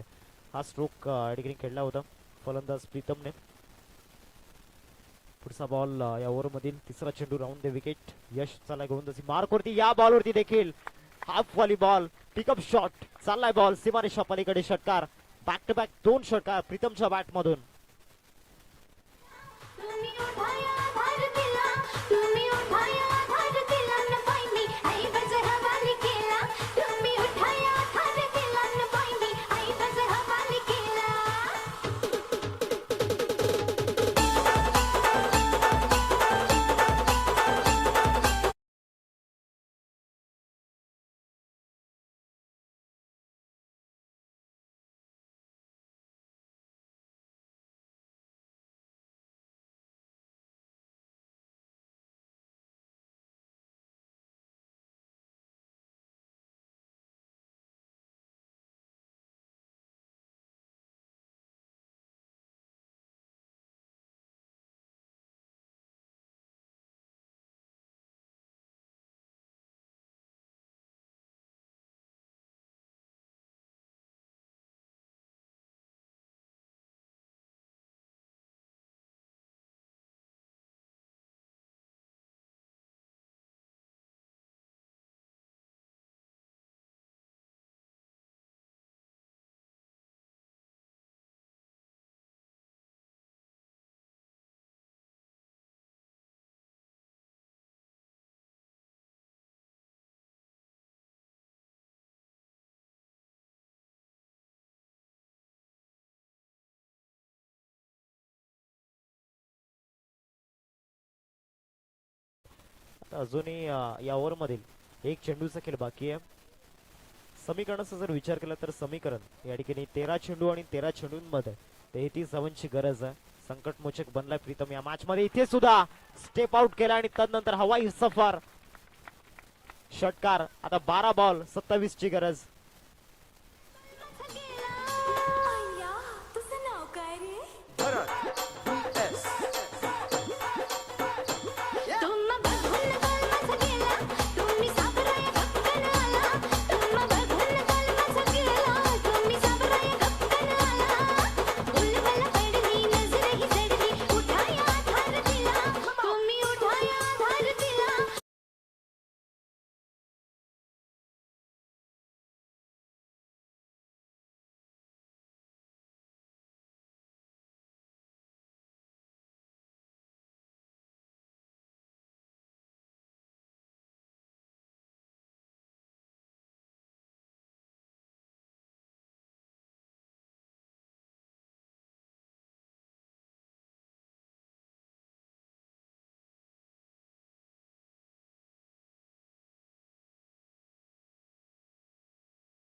हा स्ट्रोक या ठिकाणी खेळला होता फलंदाज प्रीतमने. पुढचा बॉल या ओव्हर मधील तिसरा चेंडू राऊंड द विकेट. यश चाललाय गोलंदाजी मार्कवरती. या बॉलवरती देखील हाफ वाली बॉल, पिकअप शॉट. चाललाय बॉल सीमारेषा पलीकडे. षटकार बॅक टू बॅक 2 षटकार प्रीतमच्या बॅटमधून. अजूनही या ओव्हर मधील एक चेंडूचा खेळ बाकी आहे. समीकरणाचा जर विचार केला तर समीकरण या ठिकाणी 13 चेंडू आणि 13 चेंडूंमध्ये 33 धावांची गरज आहे. संकटमोचक बनलाय प्रीतम या मॅच मध्ये. इथे सुद्धा स्टेप आउट केला आणि तदनंतर हवाई सफर. षटकार. आता 12 बॉल 27 ची गरज.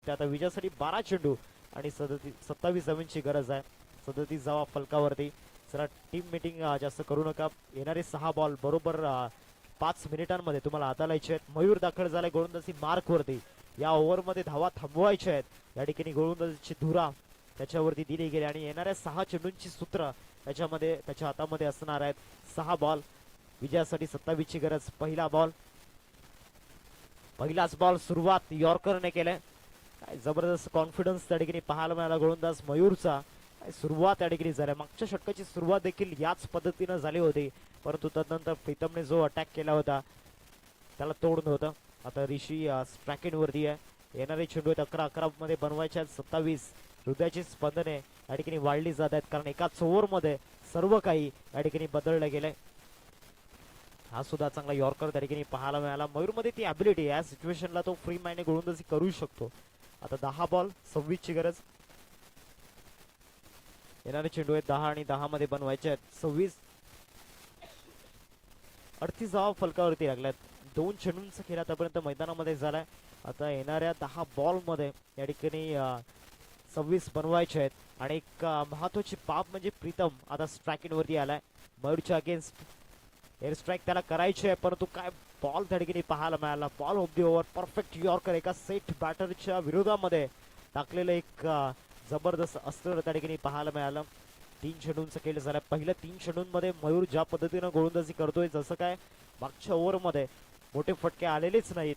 आता विजयासाठी 12 चेंडू आणि 27 धावांची गरज आहे. 37 धावा फलकावरती. जरा टीम मीटिंग जास्त करू नका. येणारे 6 बॉल बरोबर 5 मिनिटांमध्ये तुम्हाला हाताळायचे आहेत. मयूर दाखल झालाय गोलंदाजी मार्क वरती. या ओव्हर मध्ये धावा थांबवायच्या आहेत. या ठिकाणी गोलंदाजीची धुरा त्याच्यावरती दिली गेली आणि येणाऱ्या 6 चेंडूंची सूत्र त्याच्यामध्ये त्याच्या हातामध्ये असणार आहेत. 6 बॉल विजयासाठी 27 ची गरज. पहिला बॉल, पहिलाच बॉल सुरुवात यॉर्करने केलाय. काय जबरदस्त कॉन्फिडन्स त्या ठिकाणी पाहायला मिळाला गोलंदाज मयूरचा. सुरुवात त्या ठिकाणी झाली. मागच्या षटकाची सुरुवात देखील याच पद्धतीने झाली होती, परंतु तदनंतर प्रीतमने जो अटॅक केला होता त्याला तोड नव्हतं. आता ऋषी स्ट्रायकिंग वरती आहे. येणारे चेंडू 11-11 मध्ये बनवायचे आहेत. 27 हृदयाची स्पंदने या ठिकाणी वाढली जात आहेत, कारण एकाच ओव्हरमध्ये सर्व काही या ठिकाणी बदललं गेलंय. हा सुद्धा चांगला यॉर्कर त्या ठिकाणी पाहायला मिळाला. मयूरमध्ये ती ॲबिलिटी या सिच्युएशनला तो फ्री माइंडने गोलंदाजी करू शकतो. आता 10 बॉल 26 ची गरज. येणारे चेंडू आहेत 10 आणि 10 मध्ये बनवायचे आहेत 26. 38 धावा फलकावरती लागल्यात. 2 चेंडूंचा खेळ आतापर्यंत मैदानामध्ये झालाय. आता येणाऱ्या 10 बॉल मध्ये या ठिकाणी 26 बनवायचे आहेत. आणि एक महत्वाची बाब म्हणजे प्रीतम आता स्ट्रायकिंग वरती आलाय. मयूरच्या अगेन्स्ट एअर स्ट्राईक त्याला करायची आहे, परंतु काय बॉल त्या ठिकाणी पाहायला मिळाला. Ball of the over perfect yorker एका सेट बॅटरच्या विरोधामध्ये टाकलेलं एक जबरदस्त अस्त्र त्या ठिकाणी पाहायला मिळालं. 3 चेंडूंचा खेळ झाला. पहिल्या 3 चेंडूंमध्ये मयूर ज्या पद्धतीनं गोलंदाजी करतोय, जसं काय मागच्या ओव्हरमध्ये मोठे फटके आलेलेच नाहीत,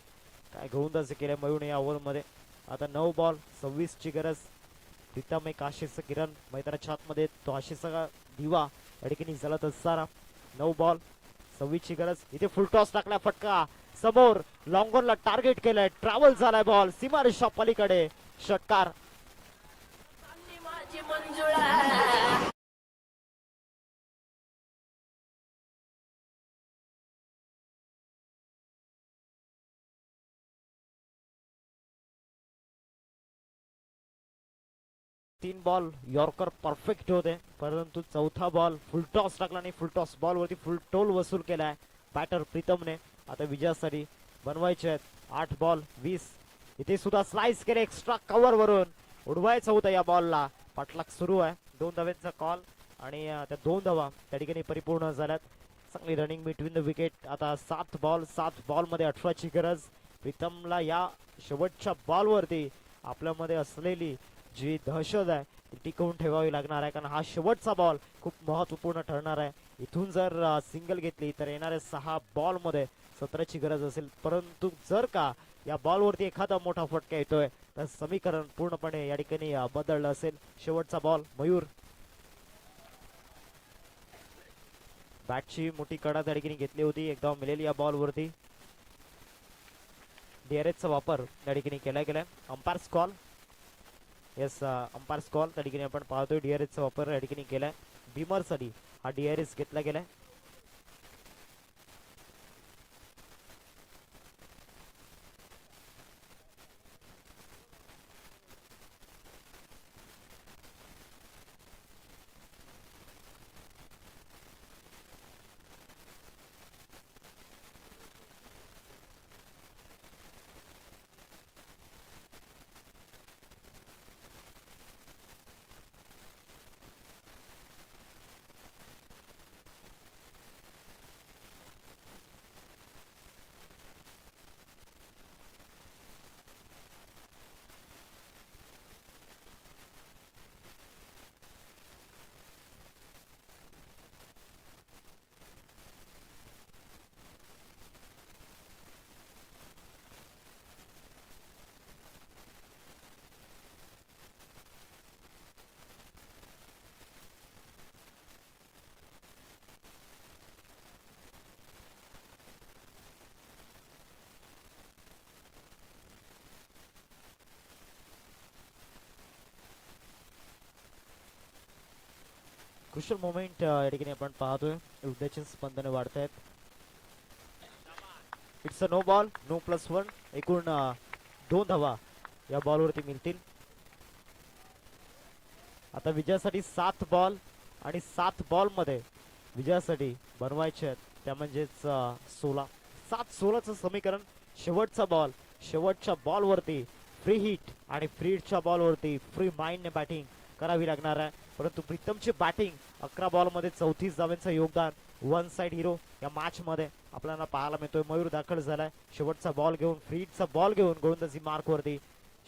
काय गोलंदाजी केल्या मयूरने या ओव्हरमध्ये. आता 9 बॉल 26 ची गरज. प्रीतम एक आशेचा किरण मैदानाच्या आतमध्ये, तो आशेचा दिवा या ठिकाणी जळत असताना. 9 बॉल 26 ची गरज. इथे फुल टॉस टाकला, फटका समोर लॉंगॉनला टार्गेट केलंय. ट्रॅव्हल झालाय बॉल सीमारेषा पलीकडे. षटकार. तीन बॉल यॉर्कर परफेक्ट होते, परंतु चौथा बॉल फुल टॉस टाकला आणि फुल टॉस बॉल वरती फुल टोल वसूल केलाय बॅटर प्रीतमने. आता विजयासाठी बनवायचे आहेत 8 बॉल 20. इथे सुद्धा स्लाइस केले एक्स्ट्रा कव्हर वरून. उडवायचं होतं या बॉलला. पाठलाग सुरू आहे. 2 धाव्यांचा कॉल आणि त्या 2 धावा त्या ठिकाणी परिपूर्ण झाल्यात. चांगली रनिंग बिटवीन द विकेट. आता 7 बॉल मध्ये 18 ची गरज. प्रीतमला या शेवटच्या बॉलवरती आपल्यामध्ये असलेली जी दहशत आहे ती टिकवून ठेवावी लागणार आहे, कारण हा शेवटचा बॉल खूप महत्वपूर्ण ठरणार आहे. इथून जर सिंगल घेतली तर येणाऱ्या 6 बॉल मध्ये 17 ची गरज असेल, परंतु जर का या बॉलवरती एखादा मोठा फटका येतोय तर समीकरण पूर्णपणे या ठिकाणी बदललं असेल. शेवटचा बॉल मयूर. बॅटची मोठी कडा त्या ठिकाणी घेतली होती, एकदा मिळेल या बॉलवरती. डीआरएसचा वापर त्या ठिकाणी केला गेलाय. Umpires call. Yes, umpires call त्या ठिकाणी आपण पाहतोय. डीआरएसचा वापर या ठिकाणी केलाय. बीमरसाठी हा डीआरएस घेतला गेलाय. क्रुशियल मोमेंट या ठिकाणी आपण पाहतोय. हृदयाची स्पंदने वाढत आहेत. It's a no ball no +1. एकूण 2 धावा या बॉलवरती मिळतील. आता विजयासाठी 7 बॉल आणि 7 बॉल मध्ये विजयासाठी बनवायचे आहेत त्या म्हणजेच 16. 7-16चं समीकरण. शेवटचा बॉल, शेवटच्या बॉलवरती फ्री हिट आणि फ्री हिटच्या बॉलवरती फ्री माइंडने बॅटिंग करावी लागणार आहे. परंतु प्रीतमची बॅटिंग 11 बॉलमध्ये 34 धावांचं योगदान. 1 साइड हिरो या मॅच मध्ये आपल्याला पाहायला मिळतोय. मयूर दाखल झालाय शेवटचा बॉल घेऊन, फ्री हिटचा बॉल घेऊन गोलंदाजी मार्क वरती.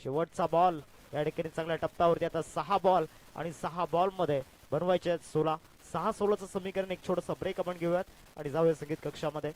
शेवटचा बॉल या ठिकाणी चांगल्या टप्प्यावरती. आता 6 बॉल आणि 6 बॉल मध्ये बनवायचे आहेत 16. 6-16चं समीकरण. एक छोटंसं ब्रेक आपण घेऊयात आणि जाऊया संगीत कक्षामध्ये.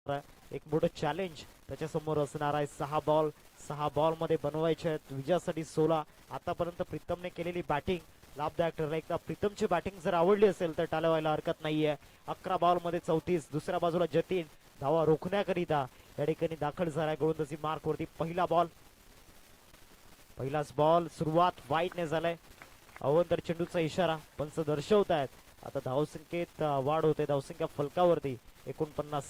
एक मोठं चॅलेंज त्याच्या समोर असणार आहे. 6 बॉल मध्ये बनवायचे आहेत विजयासाठी 16. आतापर्यंत प्रीतमने केलेली बॅटिंग लाभदायक ठरलं. एकदा प्रीतमची बॅटिंग जर आवडली असेल तर टाळ्या व्हायला हरकत नाहीये. 11 बॉल मध्ये 34. दुसऱ्या बाजूला जतीन धावा रोखण्याकरिता या ठिकाणी दाखल झालाय गोलंदाजी मार्क वरती. पहिलाच बॉल सुरुवात वाईटने झालाय. अवंतर चेंडूचा इशारा पंच दर्शवतायत. आता धावसंख्येत वाढ होते. धावसंख्या फलकावरती 49.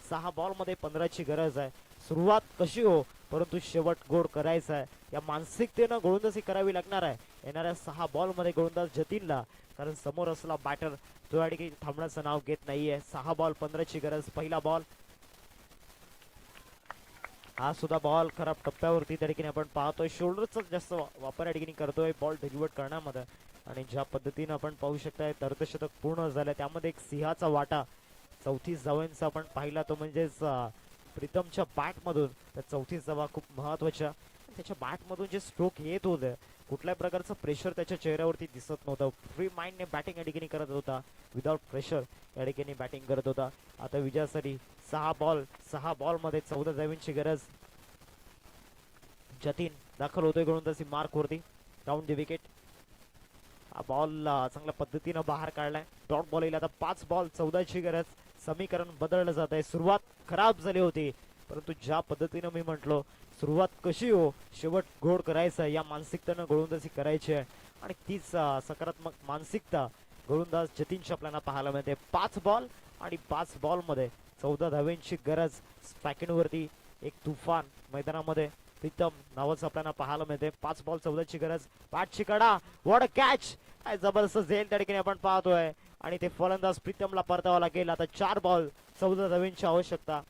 6 बॉल मध्ये 15ची गरज आहे. सुरुवात कशी हो परंतु शेवट गोड करायचा आहे. या मानसिकतेनं गोलंदाजी करावी लागणार आहे येणाऱ्या 6 बॉल मध्ये गोलंदाज जतीनला. कारण समोर असला बॅटर तो या ठिकाणी थांबण्याचं नाव घेत नाहीये. 6 बॉल 15ची गरज. पहिला बॉल हा सुद्धा बॉल खराब टप्प्यावरती त्या ठिकाणी आपण पाहतोय. शोल्डरचा जास्त वापर या ठिकाणी करतोय बॉल डिलिव्हर करण्यामध्ये. आणि ज्या पद्धतीने आपण पाहू शकताय अर्धशतक पूर्ण झालं त्यामध्ये एक सिंहाचा वाटा 34 धावांचा आपण पाहिला. तो म्हणजेच प्रीतमच्या बॅट मधून त्या 34 धावा खूप महत्वाच्या. त्याच्या बॅट मधून जे स्ट्रोक येत होते कुठल्याही प्रकारचं प्रेशर त्याच्या चेहऱ्यावरती दिसत नव्हतं. फ्री माइंडने बॅटिंग या ठिकाणी करत होता. विदाउट प्रेशर या ठिकाणी बॅटिंग करत होता. आता विजयासाठी 6 बॉल मध्ये 14 धावांची गरज. जतीन दाखल होतोय गोलंदाजी मार्क वरती. Down the wicket. हा बॉल चांगल्या पद्धतीनं बाहेर काढलाय. डॉट बॉल येईल आता. 5 बॉल 14ची गरज. समीकरण बदललं जात आहे. सुरुवात खराब झाली होती परंतु ज्या पद्धतीनं मी म्हटलो सुरुवात कशी हो शेवट गोड करायचं या मानसिकतेनं गोलंदाजी करायची आहे. आणि तीच सकारात्मक मानसिकता गोलंदाज जतीनची आपल्याला पाहायला मिळते. 5 बॉल आणि 5 बॉल मध्ये 14 धावांची गरज. स्ट्रायकिंग वरती एक तुफान मैदानामध्ये प्रीतम नावाचं आपल्याला पाहायला मिळते. 5 बॉल 14ची गरज. बॅटची कडा. What a catch. काय जबरदस्त झेल त्या ठिकाणी आपण पाहतोय. आणि ते फलंदाज प्रीतमला परतावा लागेल. आता 4 बॉल 14 धावांची आवश्यकता.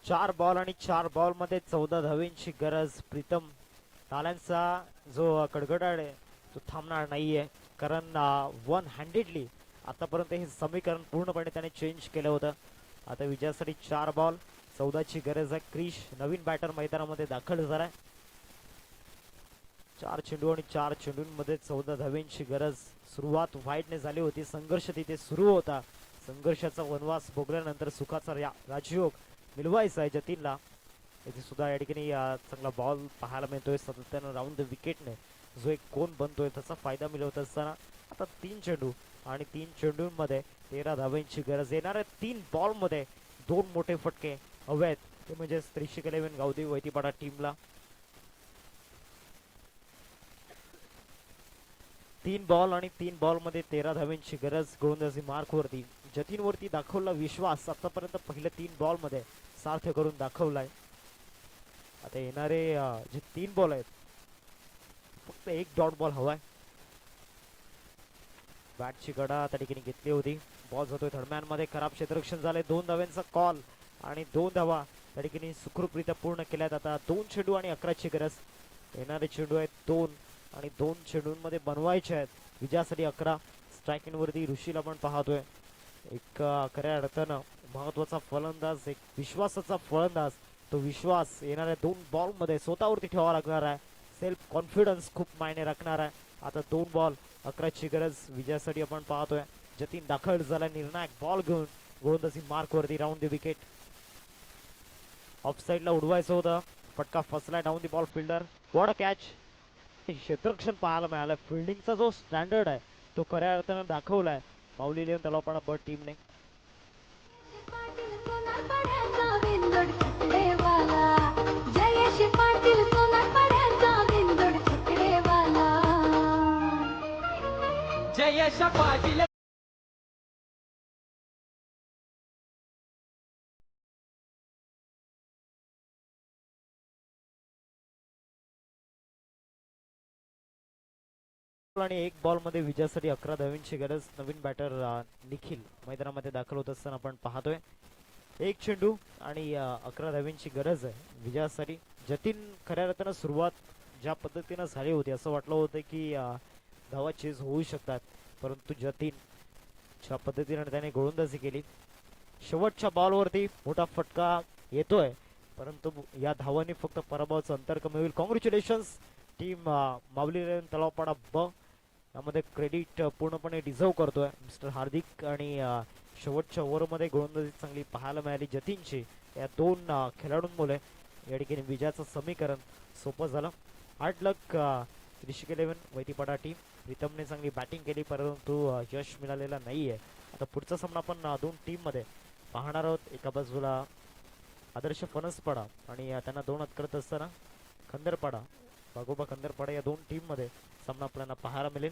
चार बॉल आणि 4 बॉल मध्ये 14 धावांची गरज. प्रीतम ताल्यांचा जो कडकडाट आहे तो थांबणार नाहीये. कारण 1 हँडेडली आतापर्यंत हे समीकरण पूर्णपणे त्याने चेंज केलं होतं. आता विजयासाठी 4 बॉल 14ची गरज आहे. क्रिश नवीन बॅटर मैदानामध्ये दाखल झालाय. 4 चेंडू आणि 4 चेंडूंमध्ये 14 धावांची गरज. सुरुवात वाईटने झाली होती. संघर्ष तिथे सुरू होता. संघर्षाचा वनवास भोगल्यानंतर सुखाचा राजयोग मिळवायचा आहे जतीनला. इथे सुद्धा या ठिकाणी चांगला बॉल पाहायला मिळतोय. सातत्यानं राऊंड द विकेटने जो एक कोण बनतोय त्याचा फायदा मिळवत असताना आता 3 चेंडू आणि 3 चेंडूंमध्ये 13 धावांची गरज. येणाऱ्या 3 बॉल मध्ये 2 मोठे फटके हवे आहेत. ते म्हणजे 11 गावदेवी वैतीपाडा टीमला. 3 बॉल आणि 3 बॉल मध्ये 13 धावांची गरज. गोलंदाजी मार्क वरती जतीन वरती दाखवला विश्वास. आतापर्यंत पहिल्या 3 बॉल मध्ये सार्थ करून दाखवलाय. आता येणारे जे 3 बॉल आहेत फक्त एक डॉट बॉल हवाय. बॅटची गडा त्या ठिकाणी घेतली होती. बॉल जातोय थर्डमॅन मध्ये. खराब क्षेत्ररक्षण झाले. 2 धावांचा कॉल आणि 2 धावा त्या ठिकाणी सुखरूपरित्या पूर्ण केल्यात. आता 2 चेंडू आणि 11ची गरज. येणारे चेंडू आहेत 2 आणि 2 चेंडूंमध्ये बनवायचे आहेत विजयासाठी 11. स्ट्रायकिंग वरती ऋषीला आपण पाहतोय. एक खऱ्या अर्थानं महत्वाचा फलंदाज. एक विश्वासाचा फलंदाज. तो विश्वास येणाऱ्या 2 बॉल मध्ये स्वतःवरती ठेवावा लागणार आहे. सेल्फ कॉन्फिडन्स खूप मायने राखणार आहे. आता 2 बॉल 11ची गरज विजयासाठी आपण पाहतोय. जतीन दाखल झाला निर्णायक बॉल घेऊन गोलंदाजी मार्क वरती. Round the wicket. ऑफ साइडला उडवायचं होतं. फटका फसलाय. Down the ball fielder. What a catch. क्षेत्ररक्षण पाहायला मिळालं. फिल्डिंगचा जो स्टँडर्ड आहे तो खऱ्या अर्थानं दाखवलाय माऊली लेवन तलावपाडा ब टीमने. जयेश पाटील आणि एक बॉल मध्ये विजयासाठी 11 धावांची गरज. नवीन बॅटर निखिल मैदानामध्ये दाखल होत असताना आपण पाहतोय. एक चेंडू आणि 11 धावांची गरज आहे विजयासाठी. जतीन खऱ्या अर्थानं सुरुवात ज्या पद्धतीनं झाली होती असं वाटलं होतं की धावा चेज होऊ शकतात, परंतु जतीन ज्या पद्धतीने त्याने गोलंदाजी केली. शेवटच्या बॉलवरती मोठा फटका येतोय, परंतु या धावांनी फक्त पराभवाचं अंतर कमी होईल. कॉंग्रॅच्युलेशन्स टीम माऊली लेवन तलावपाडा ब. यामध्ये क्रेडिट पूर्णपणे डिझर्व करतोय मिस्टर हार्दिक. आणि शेवटच्या ओव्हरमध्ये गोलंदाजी चांगली पाहायला मिळाली जतीनची. या दोन खेळाडूंमुळे या ठिकाणी विजयाचं समीकरण सोपं झालं. हार्ड लक ऋषिक 11 वैतीपाडा टीम. प्रीतमने चांगली बॅटिंग केली, परंतु यश मिळालेलं नाहीये. आता पुढचा सामना आपण दोन टीम मध्ये पाहणार आहोत. एका बाजूला आदर्श फणसपाडा आणि त्यांना 2 करत असताना खंदरपाडा, बागोबा खंदरपाडा. या दोन टीम मध्ये सामना आपल्याला पाहायला मिळेल.